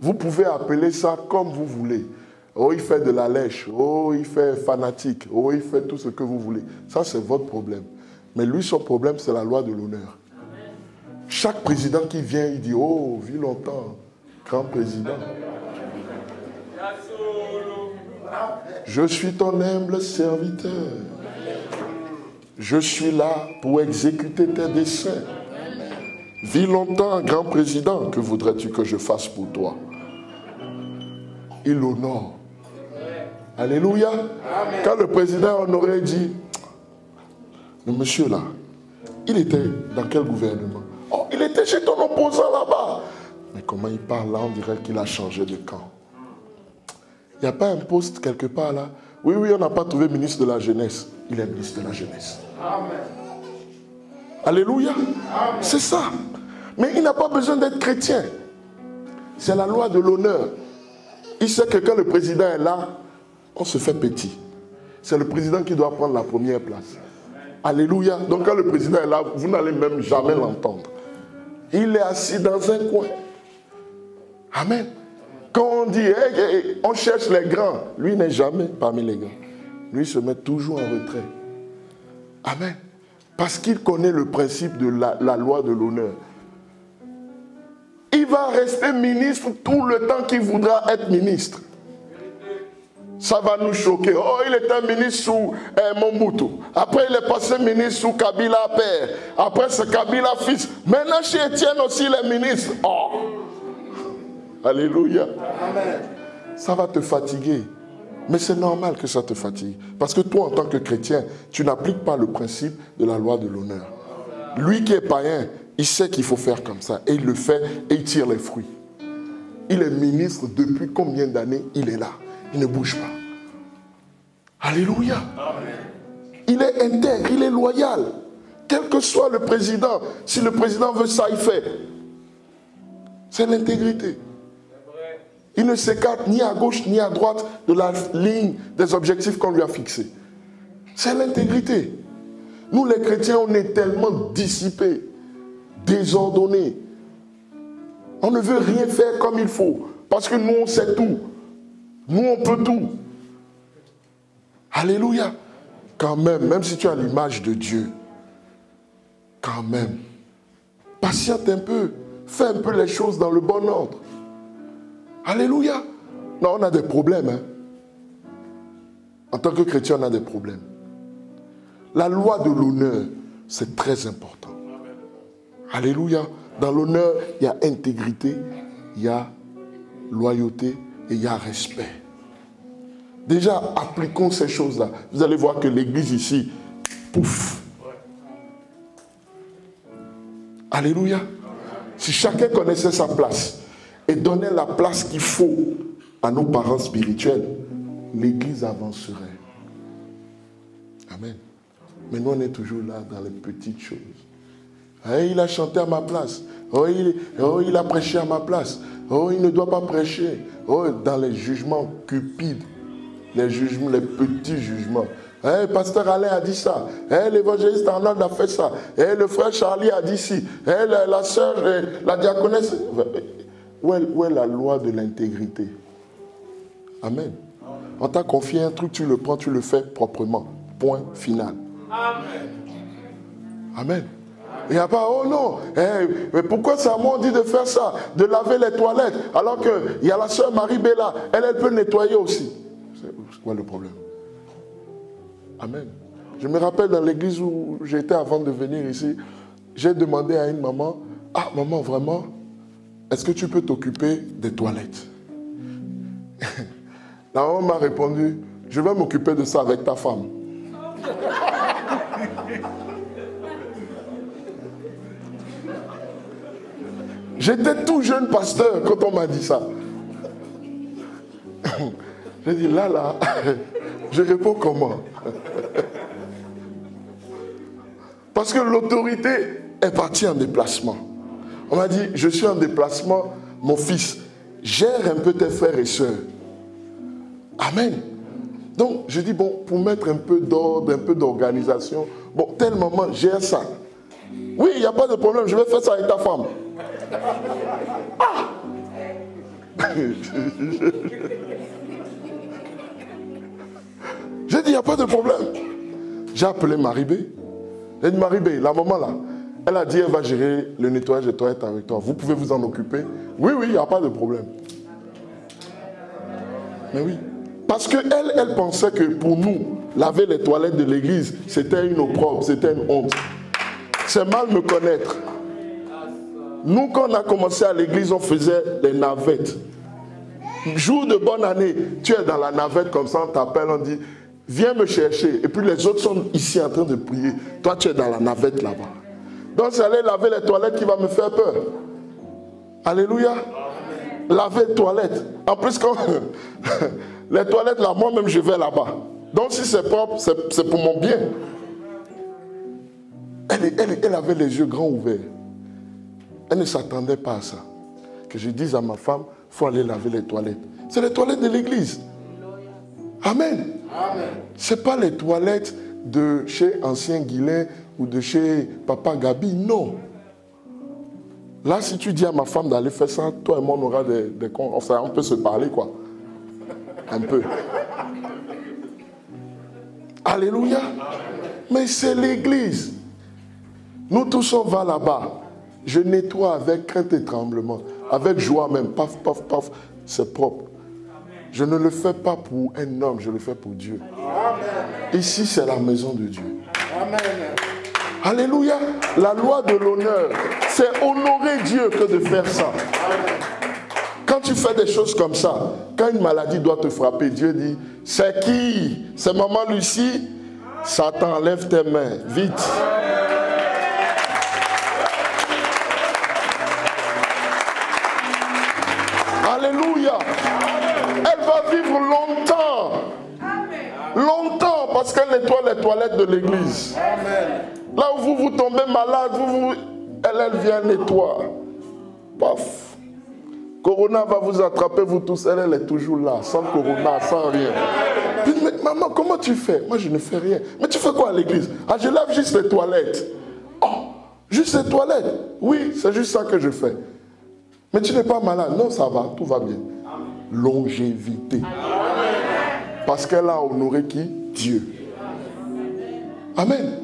S1: Vous pouvez appeler ça comme vous voulez. Oh, il fait de la lèche. Oh, il fait fanatique. Oh, il fait tout ce que vous voulez. Ça, c'est votre problème. Mais lui, son problème, c'est la loi de l'honneur. Chaque président qui vient, il dit, oh, vis longtemps, grand président. Je suis ton humble serviteur. Je suis là pour exécuter tes desseins. Vis longtemps, grand président, que voudrais-tu que je fasse pour toi? Il honore. Alléluia. Quand le président honoré dit, le monsieur là, il était dans quel gouvernement? Oh, il était chez ton opposant là-bas. Mais comment il parle là, on dirait qu'il a changé de camp. Il n'y a pas un poste quelque part là? Oui, on n'a pas trouvé ministre de la jeunesse. Il est ministre de la jeunesse. Amen. Alléluia. C'est ça. Mais il n'a pas besoin d'être chrétien. C'est la loi de l'honneur. Il sait que quand le président est là, on se fait petit. C'est le président qui doit prendre la première place. Alléluia. Donc quand le président est là, vous n'allez même jamais l'entendre. Il est assis dans un coin. Amen. Quand on dit, on cherche les grands, lui n'est jamais parmi les grands. Lui se met toujours en retrait. Amen. Parce qu'il connaît le principe de la loi de l'honneur. Il va rester ministre tout le temps qu'il voudra être ministre. Ça va nous choquer. Oh, il était ministre sous Mobutu. Après, il est passé ministre sous Kabila père. Après, c'est Kabila fils. Maintenant, chez Étienne aussi, il est ministre. Oh! Alléluia. Amen. Ça va te fatiguer. Mais c'est normal que ça te fatigue. Parce que toi, en tant que chrétien, tu n'appliques pas le principe de la loi de l'honneur. Lui qui est païen, il sait qu'il faut faire comme ça. Et il le fait et il tire les fruits. Il est ministre depuis combien d'années? Il est là. Il ne bouge pas. Alléluia. Amen. Il est intègre, il est loyal. Quel que soit le président, si le président veut ça, il fait. C'est l'intégrité. Il ne s'écarte ni à gauche ni à droite de la ligne des objectifs qu'on lui a fixés. C'est l'intégrité. Nous les chrétiens, on est tellement dissipés, désordonnés. On ne veut rien faire comme il faut. Parce que nous, on sait tout. Nous, on peut tout. Alléluia. Quand même si tu as l'image de Dieu, quand même, patiente un peu. Fais un peu les choses dans le bon ordre. Alléluia. Non, on a des problèmes. Hein. En tant que chrétien, on a des problèmes. La loi de l'honneur, c'est très important. Alléluia. Dans l'honneur, il y a intégrité, il y a loyauté et il y a respect. Déjà, appliquons ces choses-là. Vous allez voir que l'église ici, pouf. Alléluia. Si chacun connaissait sa place et donnait la place qu'il faut à nos parents spirituels, l'église avancerait. Amen. Mais nous, on est toujours là dans les petites choses. Hey, il a chanté à ma place. Oh, il a prêché à ma place. Oh, il ne doit pas prêcher. Oh, dans les jugements cupides. Les jugements, les petits jugements. Hey, pasteur Alain a dit ça. Hey, l'évangéliste Arnold a fait ça. Hey, le frère Charlie a dit ci. Hey, la sœur, la diaconesse. Où est la loi de l'intégrité? Amen. On t'a confié un truc, tu le prends, tu le fais proprement. Point final. Amen. Amen. Il n'y a pas, oh non, mais pourquoi c'est à moi on dit de faire ça, de laver les toilettes, alors qu'il y a la sœur Marie-Bella, elle peut nettoyer aussi. C'est quoi le problème? Amen. Je me rappelle dans l'église où j'étais avant de venir ici, j'ai demandé à une maman, ah maman vraiment, est-ce que tu peux t'occuper des toilettes? La maman m'a répondu, je vais m'occuper de ça avec ta femme. J'étais tout jeune pasteur quand on m'a dit ça. J'ai dit là, je réponds comment? Parce que l'autorité est partie en déplacement. On m'a dit, je suis en déplacement, mon fils, gère un peu tes frères et sœurs. Amen. Donc, je dis, bon, pour mettre un peu d'ordre, un peu d'organisation, bon, telle maman gère ça. Oui, il n'y a pas de problème, je vais faire ça avec ta femme. Ah! J'ai dit, il n'y a pas de problème. J'ai appelé Marie-Bé. J'ai dit, Marie-Bé, la maman là, elle a dit, elle va gérer le nettoyage des toilettes avec toi. Vous pouvez vous en occuper? Oui, il n'y a pas de problème. Mais oui. Parce qu'elle, elle pensait que pour nous, laver les toilettes de l'église, c'était une opprobre, c'était une honte. C'est mal me connaître. Nous, quand on a commencé à l'église, on faisait des navettes. Jour de bonne année, tu es dans la navette comme ça, on t'appelle, on dit, viens me chercher. Et puis les autres sont ici en train de prier. Toi, tu es dans la navette là-bas. Donc, c'est aller laver les toilettes qui va me faire peur. Alléluia. Laver les toilettes. En plus, quand les toilettes là, moi-même, je vais là-bas. Donc, si c'est propre, c'est pour mon bien. Elle avait les yeux grands ouverts. Elle ne s'attendait pas à ça. Que je dise à ma femme, il faut aller laver les toilettes. C'est les toilettes de l'église. Amen. Ce n'est pas les toilettes de chez Ancien Guilain ou de chez Papa Gabi, non. Là, si tu dis à ma femme d'aller faire ça, toi et moi, on aura des cons. Enfin, on peut se parler, quoi. Un peu. Alléluia. Mais c'est l'église. Nous tous, on va là-bas. Je nettoie avec crainte et tremblement. Avec joie même. Paf, paf, paf. C'est propre. Je ne le fais pas pour un homme, je le fais pour Dieu. Amen. Ici, c'est la maison de Dieu. Amen. Alléluia. La loi de l'honneur, c'est honorer Dieu que de faire ça. Amen. Quand tu fais des choses comme ça, quand une maladie doit te frapper, Dieu dit, c'est qui? C'est maman Lucie? Satan, lève tes mains, vite. Alléluia. Elle va vivre longtemps. Longtemps, parce qu'elle nettoie les toilettes de l'église. Là où vous tombez malade, elle vient nettoyer. Paf. Corona va vous attraper, vous tous. Elle est toujours là, sans corona, sans rien. Puis, mais maman, comment tu fais? Moi, je ne fais rien. Mais tu fais quoi à l'église? Ah, je lave juste les toilettes. Oh, juste les toilettes? Oui, c'est juste ça que je fais. Mais tu n'es pas malade? Non, ça va, tout va bien. Longévité. Parce qu'elle a honoré qui? Dieu. Amen.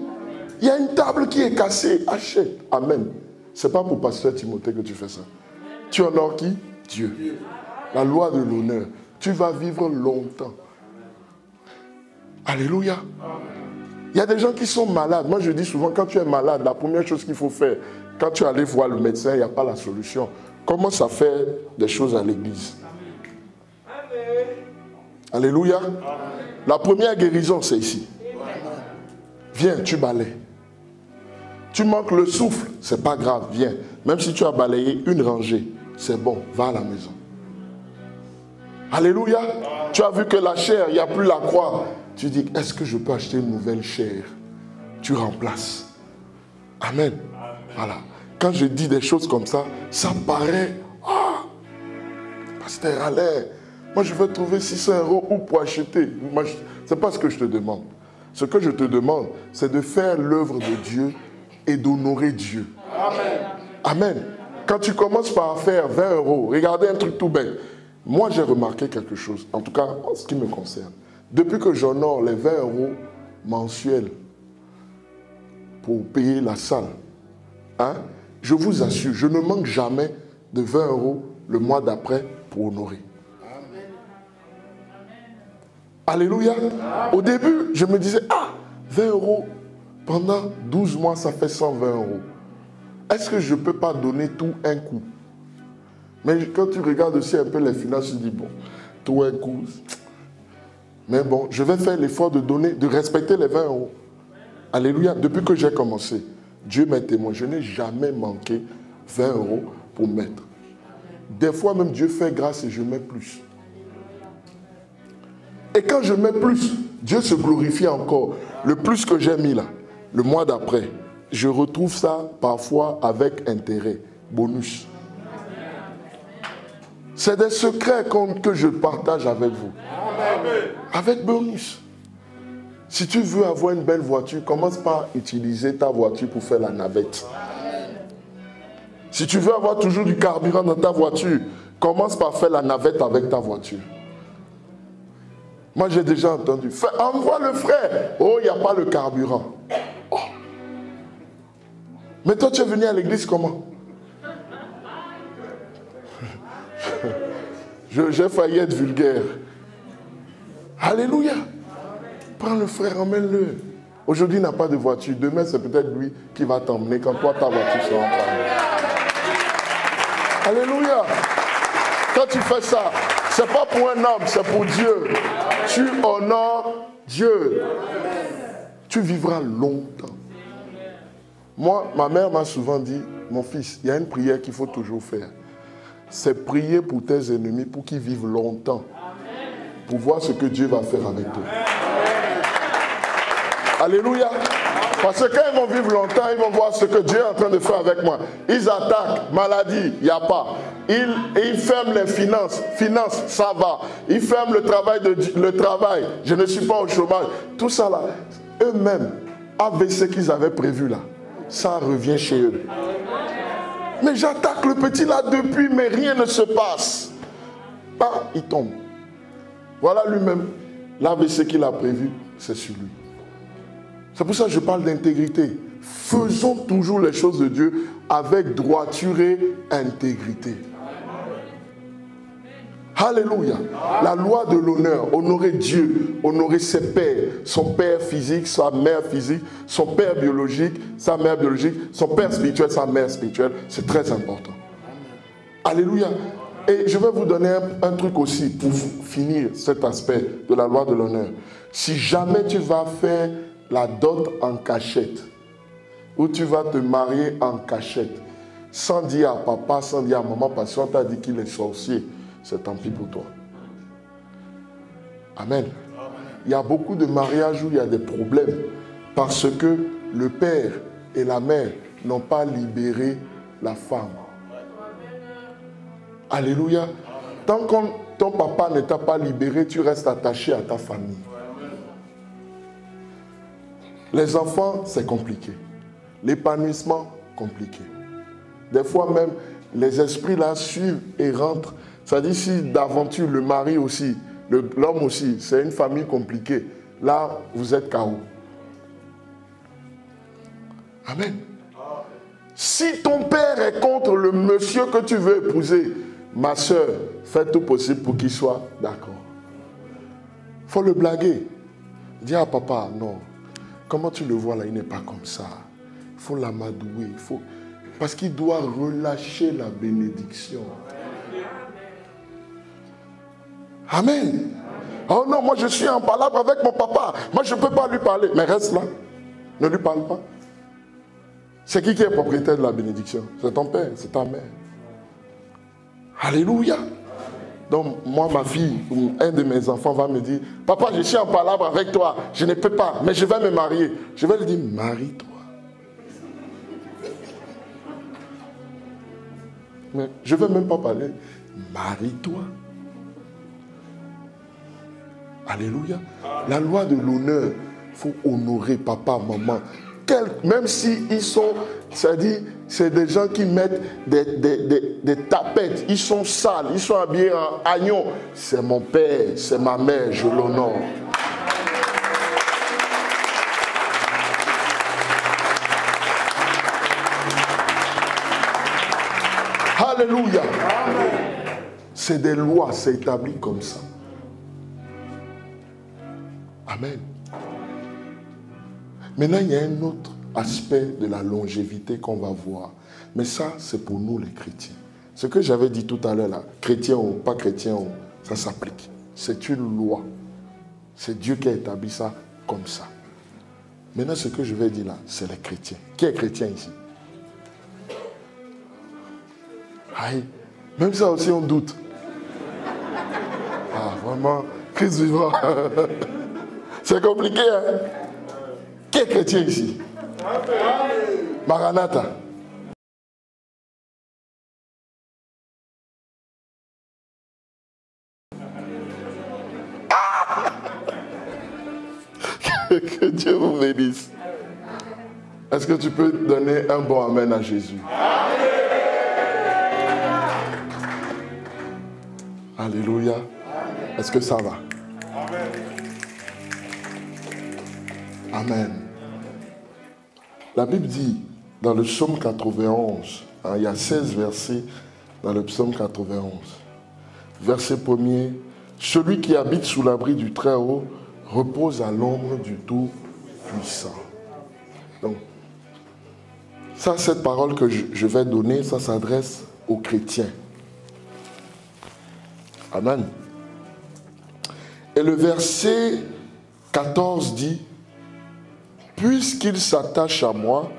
S1: Il y a une table qui est cassée, achète. Amen. Ce n'est pas pour pasteur Timothée que tu fais ça. Tu honores qui? Dieu. La loi de l'honneur. Tu vas vivre longtemps. Alléluia. Il y a des gens qui sont malades. Moi, je dis souvent, quand tu es malade, la première chose qu'il faut faire, quand tu allais voir le médecin, il n'y a pas la solution. Commence à faire des choses à l'église. Alléluia. La première guérison, c'est ici. Viens, tu balayes. Tu manques le souffle, c'est pas grave, viens. Même si tu as balayé une rangée, c'est bon, va à la maison. Alléluia. Tu as vu que la chair, il n'y a plus la croix. Tu dis, est-ce que je peux acheter une nouvelle chair? Tu remplaces. Amen. Voilà. Quand je dis des choses comme ça, ça paraît, pasteur Alain, moi je vais trouver 600 € où pour acheter. Ce n'est pas ce que je te demande. Ce que je te demande, c'est de faire l'œuvre de Dieu et d'honorer Dieu. Amen. Amen. Quand tu commences par faire 20 €, regardez un truc tout bête. Moi j'ai remarqué quelque chose, en tout cas en ce qui me concerne. Depuis que j'honore les 20 € mensuels pour payer la salle, je vous assure, je ne manque jamais de 20 € le mois d'après pour honorer. Amen. Alléluia. Au début, je me disais, 20 € pendant 12 mois, ça fait 120 €. Est-ce que je ne peux pas donner tout un coup? Mais quand tu regardes aussi un peu les finances, tu dis, bon, tout un coup. Mais bon, je vais faire l'effort de donner, de respecter les 20 €. Alléluia. Depuis que j'ai commencé, Dieu m'est témoin, je n'ai jamais manqué 20 € pour mettre. Des fois même Dieu fait grâce et je mets plus. Et quand je mets plus, Dieu se glorifie encore. Le plus que j'ai mis là, le mois d'après, je retrouve ça parfois avec intérêt, bonus. C'est des secrets que je partage avec vous. Avec bonus. Si tu veux avoir une belle voiture, commence par utiliser ta voiture pour faire la navette. Si tu veux avoir toujours du carburant dans ta voiture, commence par faire la navette avec ta voiture. Moi, j'ai déjà entendu. Envoie le frère. Oh, il n'y a pas le carburant. Oh. Mais toi, tu es venu à l'église comment? J'ai failli être vulgaire. Alléluia. Prends le frère, emmène-le. Aujourd'hui, il n'a pas de voiture. Demain, c'est peut-être lui qui va t'emmener quand toi, ta voiture sera en train. Alléluia. Quand tu fais ça, ce n'est pas pour un homme, c'est pour Dieu. Tu honores Dieu. Tu vivras longtemps. Moi, ma mère m'a souvent dit, mon fils, il y a une prière qu'il faut toujours faire. C'est prier pour tes ennemis pour qu'ils vivent longtemps. Pour voir ce que Dieu va faire avec toi. Alléluia. Parce que quand ils vont vivre longtemps, ils vont voir ce que Dieu est en train de faire avec moi. Ils attaquent, maladie, il n'y a pas. Ils ferment les finances, ça va. Ils ferment le travail, je ne suis pas au chômage. Tout ça là, eux-mêmes, avec ce qu'ils avaient prévu là, ça revient chez eux. Mais j'attaque le petit là depuis, mais rien ne se passe. Ah, il tombe. Voilà lui-même. L'AVC qu'il a prévu, c'est sur lui. C'est pour ça que je parle d'intégrité. Faisons toujours les choses de Dieu avec droiture et intégrité. Alléluia. La loi de l'honneur, honorer Dieu, honorer ses pères, son père physique, sa mère physique, son père biologique, sa mère biologique, son père spirituel, sa mère spirituelle, c'est très important. Alléluia. Et je vais vous donner un truc aussi pour finir cet aspect de la loi de l'honneur. Si jamais tu vas faire la dot en cachette, ou tu vas te marier en cachette, sans dire à papa, sans dire à maman, parce qu'on t'a dit qu'il est sorcier, c'est tant pis pour toi. Amen. Il y a beaucoup de mariages où il y a des problèmes parce que le père et la mère n'ont pas libéré la femme. Alléluia. Tant que ton papa ne t'a pas libéré, tu restes attaché à ta famille. Les enfants, c'est compliqué. L'épanouissement, compliqué. Des fois même, les esprits là suivent et rentrent. Ça dit si d'aventure le mari aussi, l'homme aussi, c'est une famille compliquée. Là, vous êtes KO. Amen. Si ton père est contre le monsieur que tu veux épouser, ma soeur, fais tout possible pour qu'il soit d'accord. Il faut le blaguer. Dis à papa, non. Comment tu le vois là, il n'est pas comme ça. Il faut l'amadouer. Parce qu'il doit relâcher la bénédiction. Amen. Oh non, moi je suis en palabre avec mon papa. Moi je ne peux pas lui parler. Mais reste là. Ne lui parle pas. C'est qui est propriétaire de la bénédiction? C'est ton père, c'est ta mère. Alléluia. Donc moi, ma fille, ou un de mes enfants va me dire, papa, je suis en palabre avec toi. Je ne peux pas, mais je vais me marier. Je vais lui dire, marie-toi. Mais je ne veux même pas parler. Marie-toi. Alléluia. La loi de l'honneur, il faut honorer papa, maman. Même s'ils sont, c'est-à-dire, c'est des gens qui mettent des tapettes, ils sont sales, ils sont habillés en agneau. C'est mon père, c'est ma mère, je l'honore. Alléluia. C'est des lois, c'est établi comme ça. Amen. Maintenant, il y a un autre aspect de la longévité qu'on va voir. Mais ça, c'est pour nous les chrétiens. Ce que j'avais dit tout à l'heure, là, chrétien ou pas chrétien, ça s'applique. C'est une loi. C'est Dieu qui a établi ça comme ça. Maintenant, ce que je vais dire là, c'est les chrétiens. Qui est chrétien ici? Aïe, même ça aussi, on doute. Ah, vraiment, Christ vivant. C'est compliqué, hein? Qui est chrétien ici? Maranatha. Ah! Que Dieu vous bénisse. Est-ce que tu peux donner un bon amen à Jésus? Alléluia. Est-ce que ça va? Amen. La Bible dit dans le psaume 91, il y a 16 versets dans le psaume 91. Verset 1er, celui qui habite sous l'abri du Très-Haut repose à l'ombre du Tout-Puissant. Donc, ça, cette parole que je vais donner, ça s'adresse aux chrétiens. Amen. Et le verset 14 dit, puisqu'il s'attache à moi,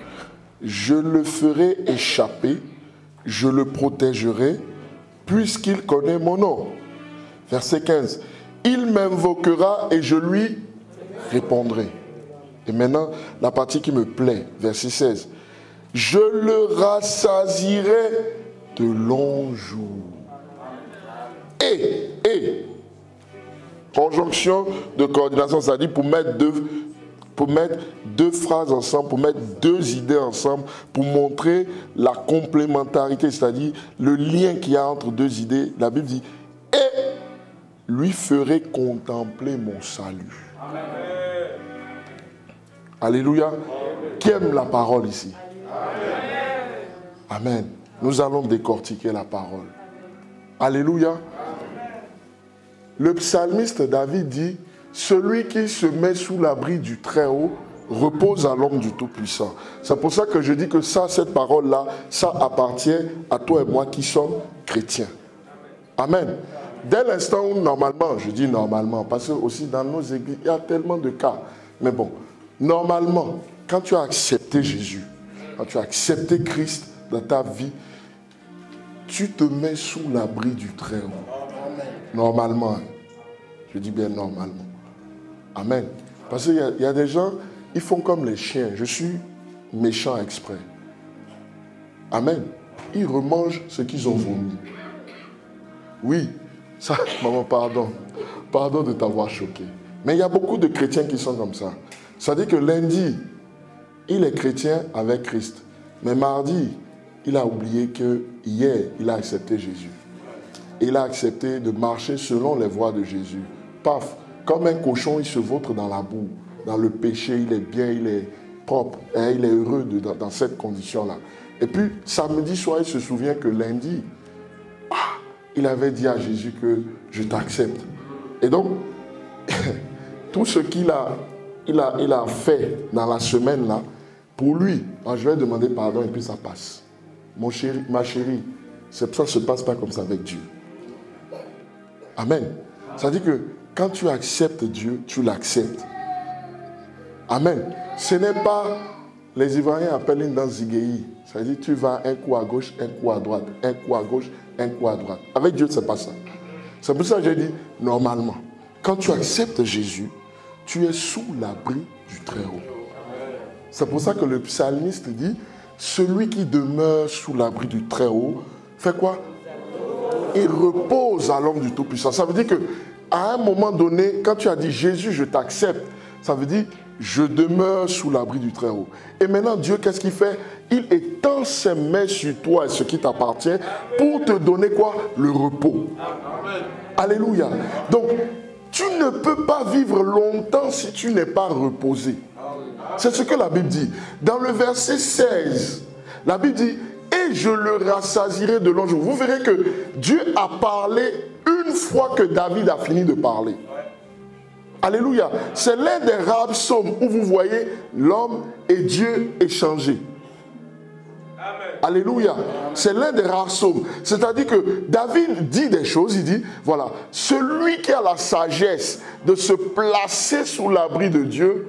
S1: je le ferai échapper, je le protégerai, puisqu'il connaît mon nom. Verset 15. Il m'invoquera et je lui répondrai. Et maintenant, la partie qui me plaît, verset 16. Je le rassasierai de longs jours. Et, conjonction de coordination, c'est-à-dire pour mettre deux pour mettre deux phrases ensemble, pour mettre deux idées ensemble, pour montrer la complémentarité, c'est-à-dire le lien qu'il y a entre deux idées. La Bible dit, et lui ferai contempler mon salut. Amen. Alléluia. Amen. Qui aime la parole ici? Amen. Amen. Nous allons décortiquer la parole. Alléluia. Amen. Le psalmiste David dit, celui qui se met sous l'abri du Très-Haut repose à l'ombre du Tout-Puissant. C'est pour ça que je dis que ça, cette parole-là, ça appartient à toi et moi qui sommes chrétiens. Amen. Dès l'instant où normalement, je dis normalement, parce que aussi dans nos églises, il y a tellement de cas. Mais bon, normalement, quand tu as accepté Jésus, quand tu as accepté Christ dans ta vie, tu te mets sous l'abri du Très-Haut. Normalement. Je dis bien normalement. Amen. Parce qu'il y a des gens, ils font comme les chiens. Je suis méchant exprès. Amen. Ils remangent ce qu'ils ont vomi. Oui, ça, maman, pardon. Pardon de t'avoir choqué. Mais il y a beaucoup de chrétiens qui sont comme ça. Ça dit que lundi, il est chrétien avec Christ. Mais mardi, il a oublié que hier, il a accepté Jésus. Il a accepté de marcher selon les voies de Jésus. Paf, comme un cochon, il se vautre dans la boue, dans le péché, il est bien, il est propre, et il est heureux dans cette condition-là. Et puis, samedi soir, il se souvient que lundi, il avait dit à Jésus que je t'accepte. Et donc, tout ce qu'il a fait dans la semaine-là, pour lui, je vais demander pardon et puis ça passe. Mon chéri, ma chérie, ça ne se passe pas comme ça avec Dieu. Amen. Ça dit que quand tu acceptes Dieu, tu l'acceptes. Amen. Ce n'est pas, les Ivoiriens appellent une danse zigéi. Ça dit tu vas un coup à gauche, un coup à droite, un coup à gauche, un coup à droite. Avec Dieu, ce n'est pas ça. C'est pour ça que j'ai dit, normalement, quand tu acceptes Jésus, tu es sous l'abri du Très-Haut. C'est pour ça que le psalmiste dit, celui qui demeure sous l'abri du Très-Haut, fait quoi? Il repose à l'ombre du Tout-Puissant. Ça veut dire qu'à un moment donné, quand tu as dit Jésus, je t'accepte, ça veut dire je demeure sous l'abri du Très-Haut. Et maintenant, Dieu, qu'est-ce qu'il fait? Il étend ses mains sur toi et ce qui t'appartient pour te donner quoi? Le repos. Amen. Alléluia. Donc, tu ne peux pas vivre longtemps si tu n'es pas reposé. C'est ce que la Bible dit. Dans le verset 16, la Bible dit, et je le rassasierai de longs jours. Vous verrez que Dieu a parlé une fois que David a fini de parler. Alléluia. C'est l'un des rares psaumes où vous voyez l'homme et Dieu échanger. Amen. Alléluia. C'est l'un des rares psaumes. C'est-à-dire que David dit des choses, il dit, voilà, celui qui a la sagesse de se placer sous l'abri de Dieu,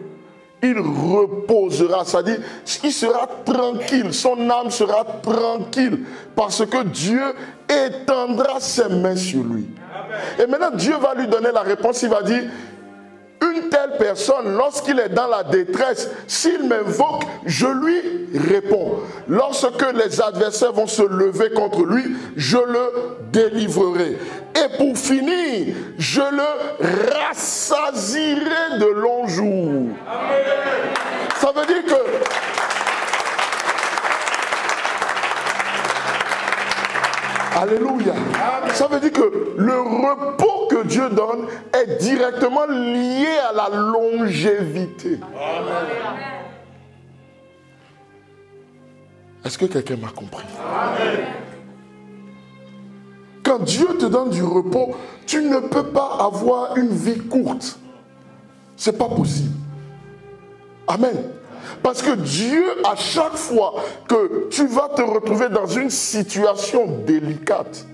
S1: il reposera, c'est-à-dire il sera tranquille, son âme sera tranquille parce que Dieu étendra ses mains sur lui. Amen. Et maintenant Dieu va lui donner la réponse, il va dire, une telle personne, lorsqu'il est dans la détresse, s'il m'invoque, je lui réponds. Lorsque les adversaires vont se lever contre lui, je le délivrerai. Et pour finir, je le rassasierai de longs jours. Amen. Ça veut dire que alléluia. Amen. Ça veut dire que le repos que Dieu donne est directement lié à la longévité. Amen. Est-ce que quelqu'un m'a compris? Amen. Quand Dieu te donne du repos, tu ne peux pas avoir une vie courte. Ce n'est pas possible. Amen. Parce que Dieu, à chaque fois que tu vas te retrouver dans une situation délicate,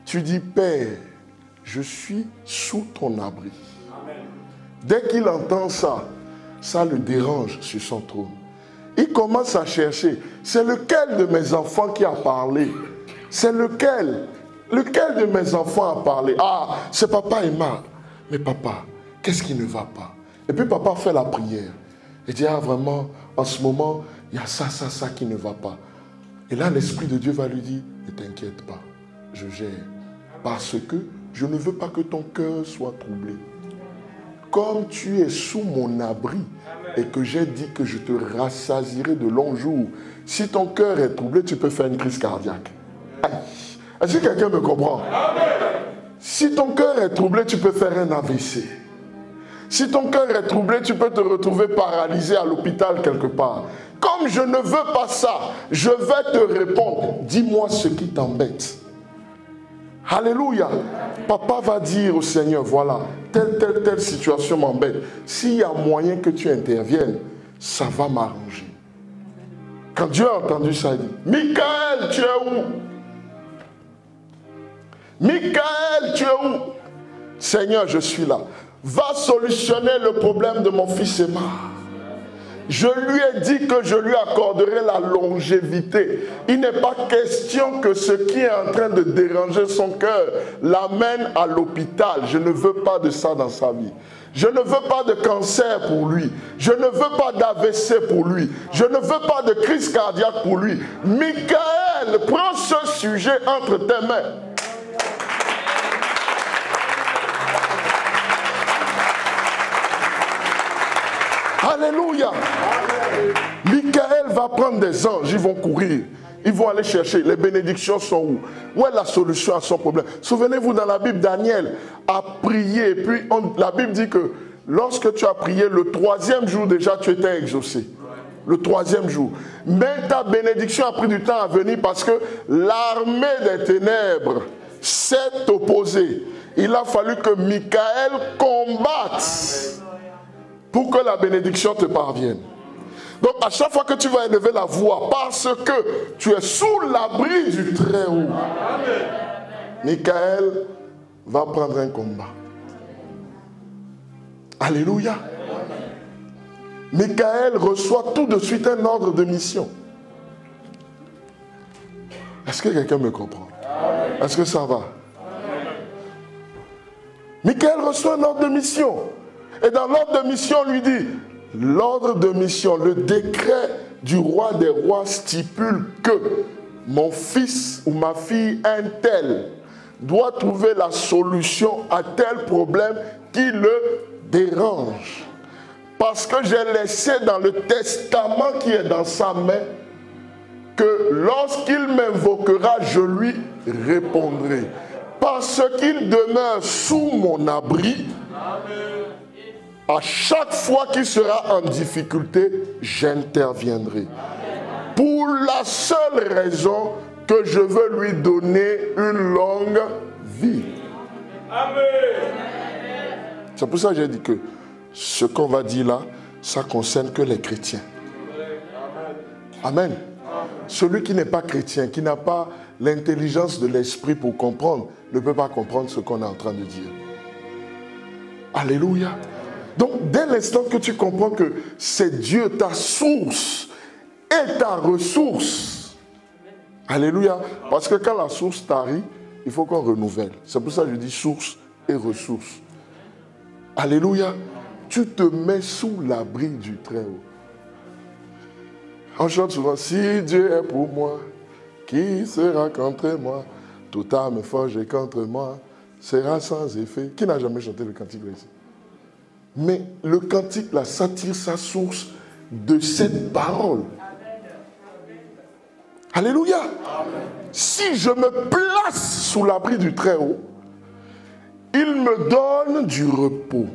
S1: tu dis, Père, je suis sous ton abri. Amen. Dès qu'il entend ça, ça le dérange sur son trône. Il commence à chercher, c'est lequel de mes enfants qui a parlé? C'est lequel de mes enfants a parlé? Ah, c'est papa Emma. Mais papa, qu'est-ce qui ne va pas? Et puis papa fait la prière. Il dit, ah vraiment, en ce moment, il y a ça qui ne va pas. Et là, l'Esprit de Dieu va lui dire, ne t'inquiète pas, je gère. Parce que je ne veux pas que ton cœur soit troublé. Comme tu es sous mon abri, et que j'ai dit que je te rassasierai de longs jours. Si ton cœur est troublé, tu peux faire une crise cardiaque. Est-ce que quelqu'un me comprend? Si ton cœur est troublé, tu peux faire un AVC. Si ton cœur est troublé, tu peux te retrouver paralysé à l'hôpital quelque part. Comme je ne veux pas ça, je vais te répondre. Dis-moi ce qui t'embête. Alléluia. Papa va dire au Seigneur, voilà, telle situation m'embête. S'il y a moyen que tu interviennes, ça va m'arranger. Quand Dieu a entendu ça, il dit, Michael, tu es où? Michael, tu es où? Seigneur, je suis là. Va solutionner le problème de mon fils Emma. Je lui ai dit que je lui accorderai la longévité. Il n'est pas question que ce qui est en train de déranger son cœur l'amène à l'hôpital. Je ne veux pas de ça dans sa vie. Je ne veux pas de cancer pour lui. Je ne veux pas d'AVC pour lui. Je ne veux pas de crise cardiaque pour lui. Michael, prends ce sujet entre tes mains. Alléluia. Michael va prendre des anges, ils vont courir. Ils vont aller chercher. Les bénédictions sont où? Où est la solution à son problème? Souvenez-vous, dans la Bible, Daniel a prié. Et puis, la Bible dit que lorsque tu as prié, le 3e jour déjà, tu étais exaucé. Le 3e jour. Mais ta bénédiction a pris du temps à venir parce que l'armée des ténèbres s'est opposée. Il a fallu que Michael combatte pour que la bénédiction te parvienne. Donc à chaque fois que tu vas élever la voix, parce que tu es sous l'abri du Très-Haut, Michael va prendre un combat. Alléluia. Michael reçoit tout de suite un ordre de mission. Est-ce que quelqu'un me comprend? Est-ce que ça va? Michael reçoit un ordre de mission. Et dans l'ordre de mission, on lui dit, l'ordre de mission, le décret du roi des rois stipule que mon fils ou ma fille, un tel, doit trouver la solution à tel problème qui le dérange. Parce que j'ai laissé dans le testament qui est dans sa main que lorsqu'il m'invoquera, je lui répondrai. Parce qu'il demeure sous mon abri, à chaque fois qu'il sera en difficulté, j'interviendrai. Pour la seule raison que je veux lui donner une longue vie. Amen. C'est pour ça que j'ai dit que ce qu'on va dire là, ça concerne que les chrétiens. Amen. Celui qui n'est pas chrétien, qui n'a pas l'intelligence de l'esprit pour comprendre, ne peut pas comprendre ce qu'on est en train de dire. Alléluia. Donc, dès l'instant que tu comprends que c'est Dieu ta source et ta ressource. Alléluia. Parce que quand la source tarit, il faut qu'on renouvelle. C'est pour ça que je dis source et ressource. Alléluia. Tu te mets sous l'abri du Très-Haut. On chante souvent, si Dieu est pour moi, qui sera contre moi? Toute âme forgée contre moi sera sans effet. Qui n'a jamais chanté le cantique là ici? Mais le cantique là, ça tire sa source de cette parole. Alléluia. Si je me place sous l'abri du Très-Haut, il me donne du repos.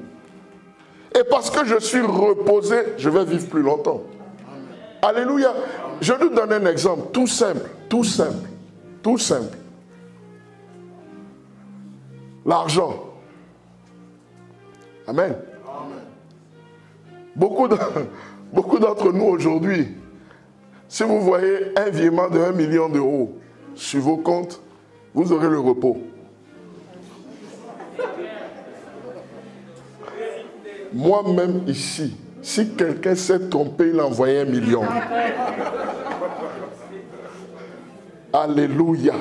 S1: Et parce que je suis reposé, je vais vivre plus longtemps. Alléluia. Je vous donne un exemple tout simple, tout simple, tout simple. L'argent. Amen. Beaucoup d'entre nous aujourd'hui, si vous voyez un virement de 1 million d'euros sur vos comptes, vous aurez le repos. Moi-même ici, si quelqu'un s'est trompé, il a envoyé 1 million. Alléluia.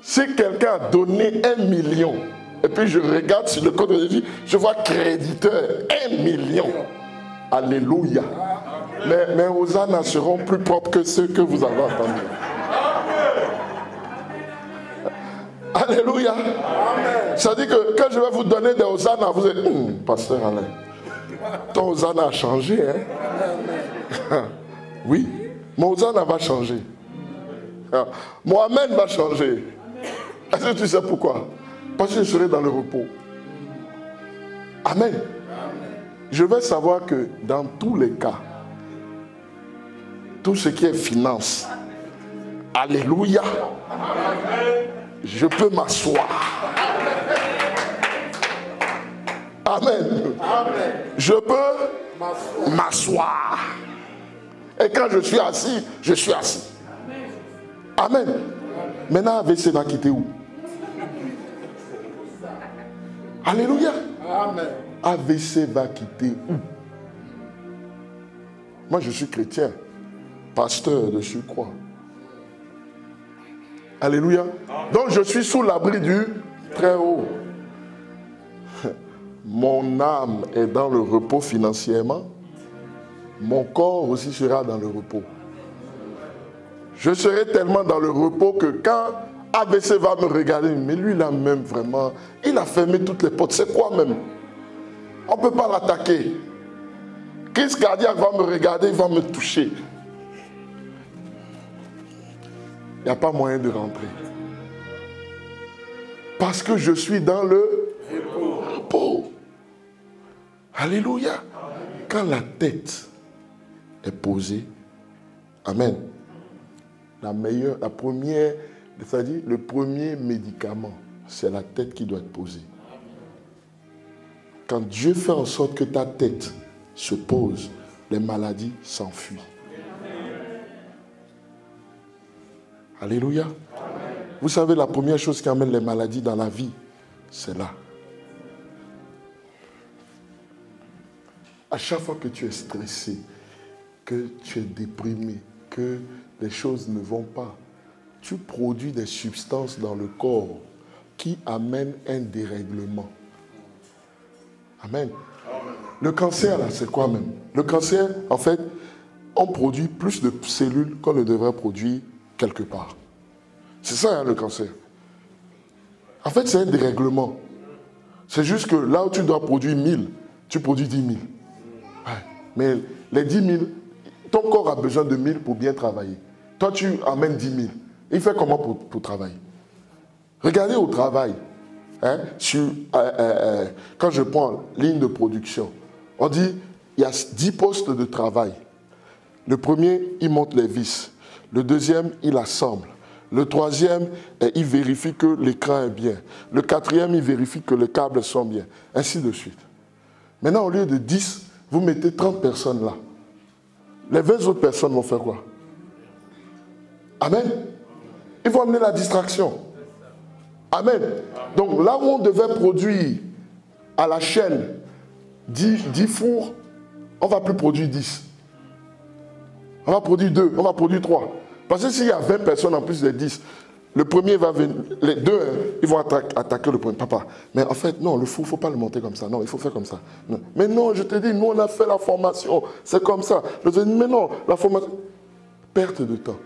S1: Si quelqu'un a donné 1 million, et puis je regarde sur le compte de vie, je vois créditeur, 1 million. Alléluia. Mes hosannas seront plus propres que ceux que vous avez entendus. Alléluia. Ça dit que quand je vais vous donner des hosannas, vous êtes, pasteur Alain, Ton Hosanna a changé, hein? Oui, mon Hosanna va changer. Mon Amen va changer. Est-ce que tu sais pourquoi? Parce que je serai dans le repos. Amen. Je veux savoir que dans tous les cas, tout ce qui est finance, alléluia, je peux m'asseoir. Amen. Je peux m'asseoir. Et quand je suis assis, je suis assis. Amen. Maintenant, AVC va quitter où? Alléluia.
S2: Amen.
S1: AVC va quitter où? Moi, je suis chrétien, pasteur de surcroît. Alléluia. Donc, je suis sous l'abri du Très-Haut. Mon âme est dans le repos financièrement. Mon corps aussi sera dans le repos. Je serai tellement dans le repos que quand AVC va me regarder, mais lui là même vraiment, il a fermé toutes les portes. C'est quoi même? On ne peut pas l'attaquer. Crise cardiaque va me regarder, il va me toucher. Il n'y a pas moyen de rentrer. Parce que je suis dans le repos. Alléluia. Quand la tête est posée, amen. La première, c'est-à-dire le premier médicament, c'est la tête qui doit être posée. Quand Dieu fait en sorte que ta tête se pose, les maladies s'enfuient. Alléluia. Vous savez, la première chose qui amène les maladies dans la vie, c'est là. À chaque fois que tu es stressé, que tu es déprimé, que les choses ne vont pas, tu produis des substances dans le corps qui amènent un dérèglement. Amen. Le cancer, là, c'est quoi même? Le cancer, en fait, on produit plus de cellules qu'on ne devrait produire quelque part. C'est ça, hein, le cancer. En fait, c'est un dérèglement. C'est juste que là où tu dois produire 1000, tu produis 10 000. Ouais. Mais les 10 000, ton corps a besoin de 1000 pour bien travailler. Toi, tu amènes 10 000. Il fait comment pour travailler? Regardez au travail. Hein, quand je prends ligne de production, on dit il y a 10 postes de travail. Le premier, il monte les vis. Le deuxième, il assemble. Le troisième, il vérifie que l'écran est bien. Le quatrième, il vérifie que les câbles sont bien. Ainsi de suite. Maintenant, au lieu de 10, vous mettez 30 personnes là. Les 20 autres personnes vont faire quoi? Amen. Ils vont amener la distraction. Amen. Donc là où on devait produire à la chaîne 10 fours, on ne va plus produire 10. On va produire 2, on va produire 3. Parce que s'il y a 20 personnes en plus de 10, le premier va venir, les deux, ils vont attaquer le premier. Papa, mais en fait, non, le four, il ne faut pas le monter comme ça. Non, il faut faire comme ça. Non. Mais non, je te dis, nous, on a fait la formation. C'est comme ça. Je te dis, mais non, la formation. Perte de temps.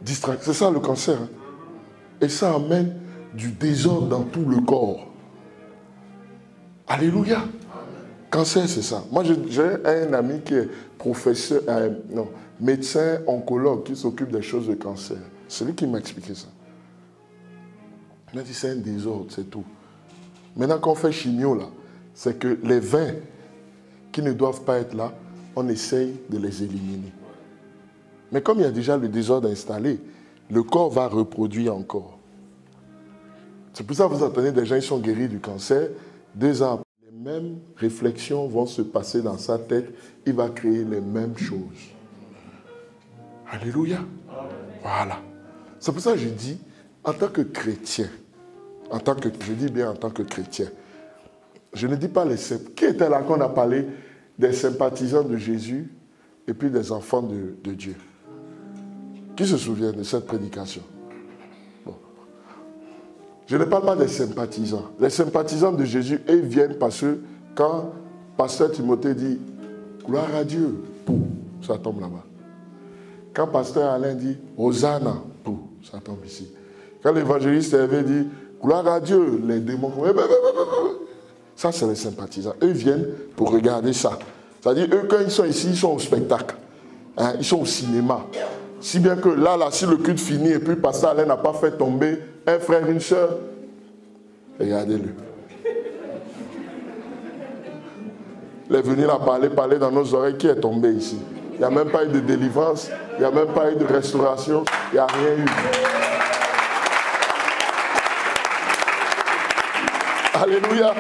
S1: Distraction. C'est ça le cancer. Hein. Et ça amène du désordre dans tout le corps. Alléluia. Cancer, c'est ça. Moi, j'ai un ami qui est professeur, médecin oncologue qui s'occupe des choses de cancer. C'est lui qui m'a expliqué ça. Il m'a dit c'est un désordre, c'est tout. Maintenant, quand on fait chimio, là, c'est que les 20 qui ne doivent pas être là, on essaye de les éliminer. Mais comme il y a déjà le désordre installé, le corps va reproduire encore. C'est pour ça que vous entendez des gens qui sont guéris du cancer, 2 ans après, les mêmes réflexions vont se passer dans sa tête, il va créer les mêmes choses. Alléluia. Voilà. C'est pour ça que je dis, en tant que chrétien, je dis bien en tant que chrétien, je ne dis pas les sympathisants. Qui était là quand on a parlé des sympathisants de Jésus et puis des enfants de Dieu? Qui se souvient de cette prédication? Bon. Je ne parle pas des sympathisants. Les sympathisants de Jésus, ils viennent parce que quand pasteur Timothée dit « Gloire à Dieu », ça tombe là-bas. Quand pasteur Alain dit « Hosanna », ça tombe ici. Quand l'évangéliste Hervé dit « Gloire à Dieu », les démons... Ça, c'est les sympathisants. Eux viennent pour regarder ça. C'est-à-dire, eux, quand ils sont ici, ils sont au spectacle. Hein, ils sont au cinéma. Si bien que là, si le culte finit et puis Pasteur Alain n'a pas fait tomber un frère, une soeur, regardez-le. Il est venu là parler dans nos oreilles. Qui est tombé ici? Il n'y a même pas eu de délivrance, il n'y a même pas eu de restauration, il n'y a rien eu. Alléluia.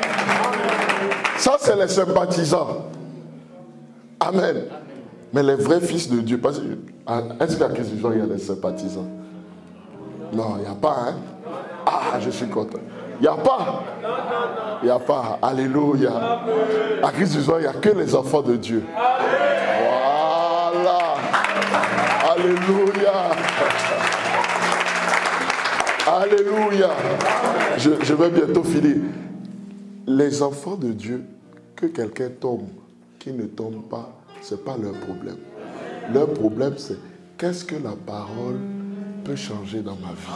S1: Ça, c'est les sympathisants. Amen. Mais les vrais fils de Dieu, est-ce qu'à Christ-Jean, il y a des sympathisants? Non, il n'y a pas, hein? Ah, je suis content. Il n'y a pas. Il n'y a pas. Alléluia. À Christ-Jean, il n'y a que les enfants de Dieu. Voilà. Alléluia. Alléluia. Je vais bientôt finir. Les enfants de Dieu, que quelqu'un tombe, qui ne tombe pas, ce n'est pas leur problème. Leur problème, c'est qu'est-ce que la parole peut changer dans ma vie.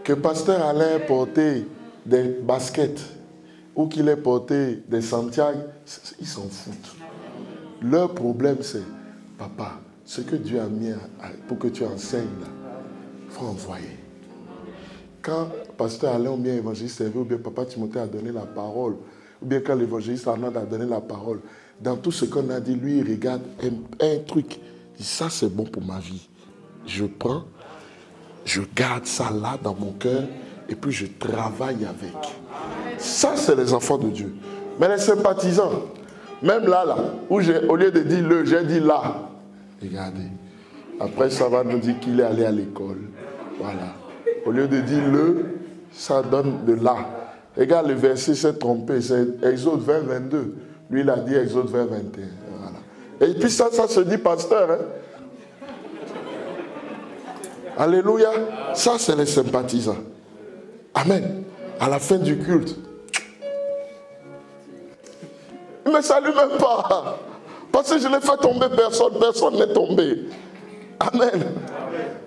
S1: Que Pasteur Alain ait porté des baskets ou qu'il ait porté des Santiago, ils s'en foutent. Leur problème, c'est papa, ce que Dieu a mis pour que tu enseignes là, il faut envoyer. Quand Pasteur Alain ou bien l'évangéliste Hervé ou bien Papa Timothée a donné la parole, ou bien quand l'évangéliste Arnaud a donné la parole, dans tout ce qu'on a dit, lui, il regarde un truc. Il dit, ça c'est bon pour ma vie. Je prends, je garde ça là dans mon cœur et puis je travaille avec. Ça, c'est les enfants de Dieu. Mais les sympathisants, même là, où au lieu de dire le, j'ai dit là. Regardez. Après, ça va nous dire qu'il est allé à l'école. Voilà. Au lieu de dire le, ça donne de là. Regarde, le verset s'est trompé. C'est Exode 20, 22. Lui, il a dit Exode 20, 21. Voilà. Et puis ça se dit pasteur. Hein? Alléluia. Ça, c'est les sympathisants. Amen. À la fin du culte. Il ne me salue même pas. Parce que je l'ai fait tomber, personne n'est tombé. Amen. Amen.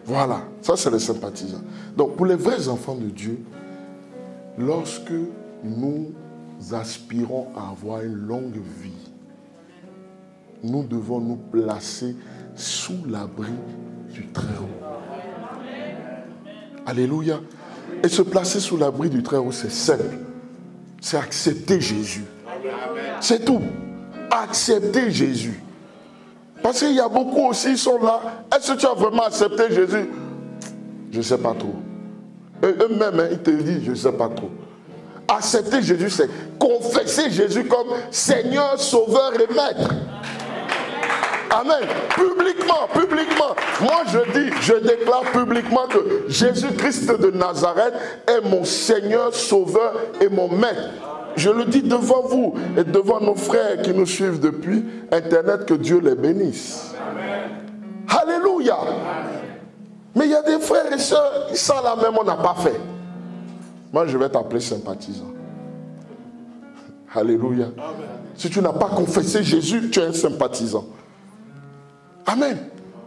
S1: Voilà, ça c'est les sympathisants. Donc pour les vrais enfants de Dieu, lorsque nous aspirons à avoir une longue vie, nous devons nous placer sous l'abri du Très-Haut. Alléluia. Et se placer sous l'abri du Très-Haut, c'est simple. C'est accepter Jésus. C'est tout. Accepter Jésus. Parce qu'il y a beaucoup aussi qui sont là. Est-ce que tu as vraiment accepté Jésus? Je ne sais pas trop. Eux-mêmes, hein, ils te disent, je ne sais pas trop. Accepter Jésus, c'est confesser Jésus comme Seigneur, Sauveur et Maître. Amen. Publiquement. Moi, je déclare publiquement que Jésus-Christ de Nazareth est mon Seigneur, Sauveur et mon Maître. Je le dis devant vous et devant nos frères qui nous suivent depuis Internet, que Dieu les bénisse. Amen. Alléluia. Amen. Mais il y a des frères et sœurs, ça là même on n'a pas fait. Moi je vais t'appeler sympathisant. Alléluia. Amen. Si tu n'as pas confessé Jésus, tu es un sympathisant. Amen.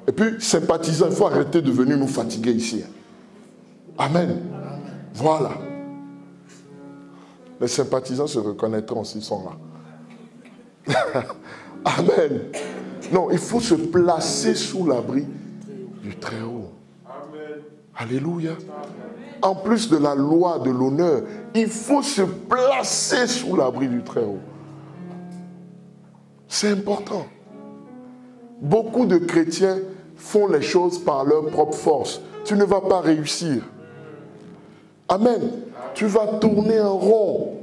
S1: Et puis sympathisant, il faut arrêter de venir nous fatiguer ici. Amen. Amen. Voilà. Les sympathisants se reconnaîtront s'ils sont là. Amen. Non, il faut se placer sous l'abri du Très-Haut. Alléluia. En plus de la loi de l'honneur, il faut se placer sous l'abri du Très-Haut. C'est important. Beaucoup de chrétiens font les choses par leur propre force. Tu ne vas pas réussir. Amen. Tu vas tourner en rond.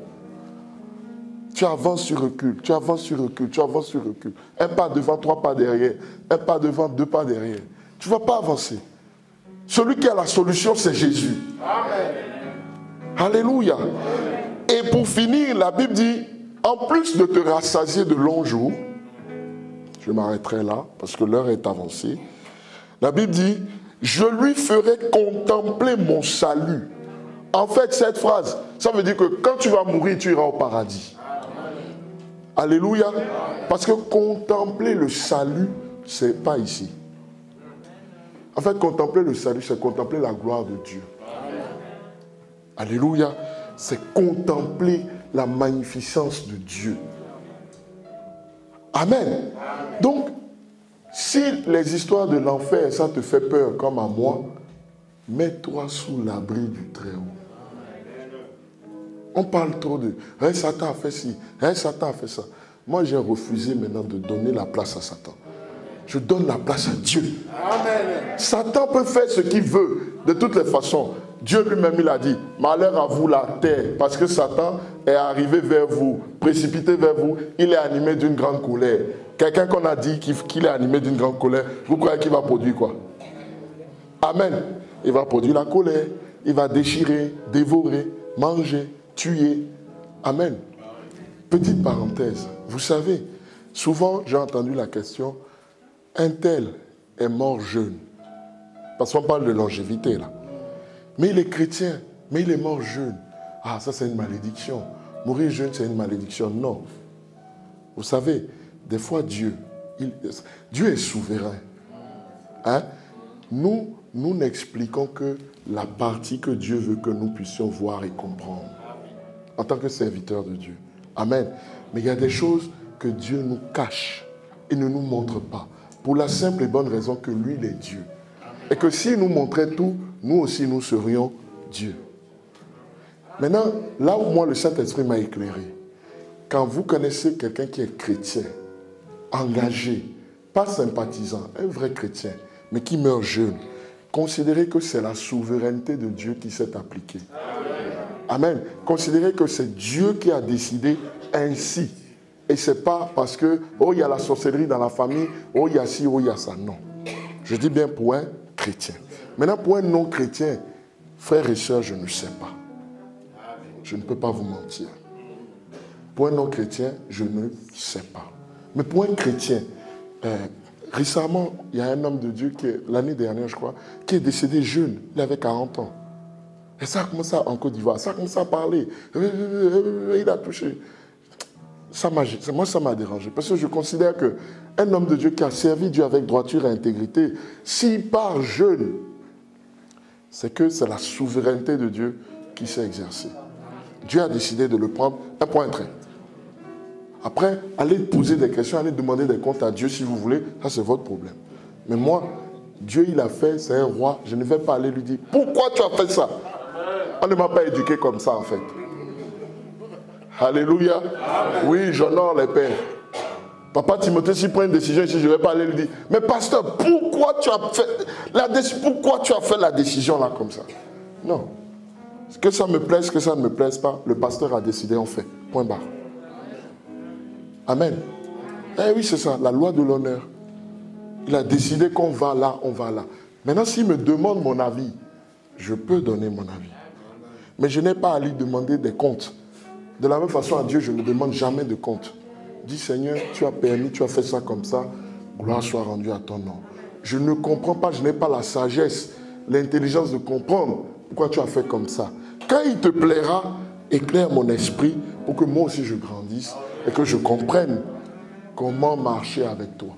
S1: Tu avances, tu recules. Tu avances, tu recules. Tu avances, tu recules. Un pas devant, trois pas derrière. Un pas devant, deux pas derrière. Tu ne vas pas avancer. Celui qui a la solution, c'est Jésus. Amen. Alléluia. Et pour finir, la Bible dit, en plus de te rassasier de longs jours, je m'arrêterai là parce que l'heure est avancée. La Bible dit, je lui ferai contempler mon salut. En fait, cette phrase, ça veut dire que quand tu vas mourir, tu iras au paradis. Alléluia. Parce que contempler le salut, ce n'est pas ici. En fait, contempler le salut, c'est contempler la gloire de Dieu. Alléluia. C'est contempler la magnificence de Dieu. Amen. Donc, si les histoires de l'enfer, ça te fait peur comme à moi, mets-toi sous l'abri du Très-Haut. On parle trop de « Hey, Satan a fait ci, hey, Satan a fait ça ». Moi, j'ai refusé maintenant de donner la place à Satan. Je donne la place à Dieu. Amen. Satan peut faire ce qu'il veut. De toutes les façons, Dieu lui-même, il a dit, malheur à vous la terre, parce que Satan est arrivé vers vous, précipité vers vous, il est animé d'une grande colère. Quelqu'un qu'on a dit qu'il est animé d'une grande colère, vous croyez qu'il va produire quoi? Amen. Il va produire la colère, il va déchirer, dévorer, manger, tuer. Amen. Petite parenthèse, vous savez, souvent j'ai entendu la question, un tel est mort jeune. Parce qu'on parle de longévité là. Mais il est chrétien, mais il est mort jeune. Ah, ça c'est une malédiction. Mourir jeune c'est une malédiction. Non. Vous savez, des fois Dieu est souverain. Hein? Nous n'expliquons que la partie que Dieu veut que nous puissions voir et comprendre. En tant que serviteurs de Dieu. Amen. Mais il y a des choses que Dieu nous cache et ne nous montre pas. Pour la simple et bonne raison que lui, il est Dieu. Et que s'il nous montrait tout, nous aussi, nous serions Dieu. Maintenant, là où moi, le Saint-Esprit m'a éclairé, quand vous connaissez quelqu'un qui est chrétien, engagé, pas sympathisant, un vrai chrétien, mais qui meurt jeune, considérez que c'est la souveraineté de Dieu qui s'est appliquée. Amen. Considérez que c'est Dieu qui a décidé ainsi. Et ce n'est pas parce que, oh, il y a la sorcellerie dans la famille, oh, il y a ci, oh, il y a ça. Non. Je dis bien pour un chrétien. Maintenant, pour un non-chrétien, frères et sœurs, je ne sais pas. Je ne peux pas vous mentir. Pour un non-chrétien, je ne sais pas. Mais pour un chrétien, récemment, il y a un homme de Dieu, l'année dernière, je crois, qui est décédé jeune. Il avait 40 ans. Et ça a commencé en Côte d'Ivoire. Ça a commencé à parler. Il a touché. Moi, ça m'a dérangé. Parce que je considère qu'un homme de Dieu qui a servi Dieu avec droiture et intégrité, s'il part jeune, c'est que c'est la souveraineté de Dieu qui s'est exercée. Dieu a décidé de le prendre un point trait. Après, allez poser des questions, allez demander des comptes à Dieu si vous voulez. Ça, c'est votre problème. Mais moi, Dieu, il a fait, c'est un roi. Je ne vais pas aller lui dire, pourquoi tu as fait ça? On ne m'a pas éduqué comme ça, en fait. Alléluia. Amen. Oui, j'honore les pères. Papa Timothée, s'il prend une décision ici, je ne vais pas aller lui dire, mais pasteur, pourquoi tu as fait la décision là comme ça? Non. Que ça me plaise, que ça ne me plaise pas, le pasteur a décidé, on fait. Point barre. Amen. Eh oui, c'est ça, la loi de l'honneur. Il a décidé qu'on va là, on va là. Maintenant, s'il me demande mon avis, je peux donner mon avis. Mais je n'ai pas à lui demander des comptes. De la même façon, à Dieu, je ne demande jamais de compte. Dis, Seigneur, tu as permis, tu as fait ça comme ça, gloire soit rendue à ton nom. Je ne comprends pas, je n'ai pas la sagesse, l'intelligence de comprendre pourquoi tu as fait comme ça. Quand il te plaira, éclaire mon esprit pour que moi aussi je grandisse et que je comprenne comment marcher avec toi.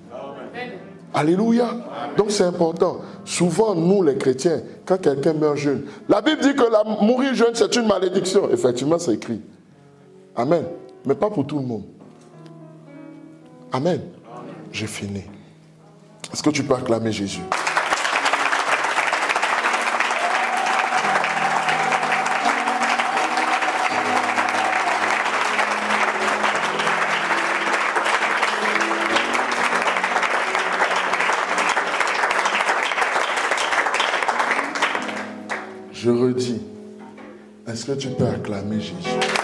S1: Alléluia. Donc c'est important. Souvent, nous les chrétiens, quand quelqu'un meurt jeune, la Bible dit que mourir jeune, c'est une malédiction. Effectivement, c'est écrit. Amen. Mais pas pour tout le monde. Amen. J'ai fini. Est-ce que tu peux acclamer Jésus? Je redis, est-ce que tu peux acclamer Jésus?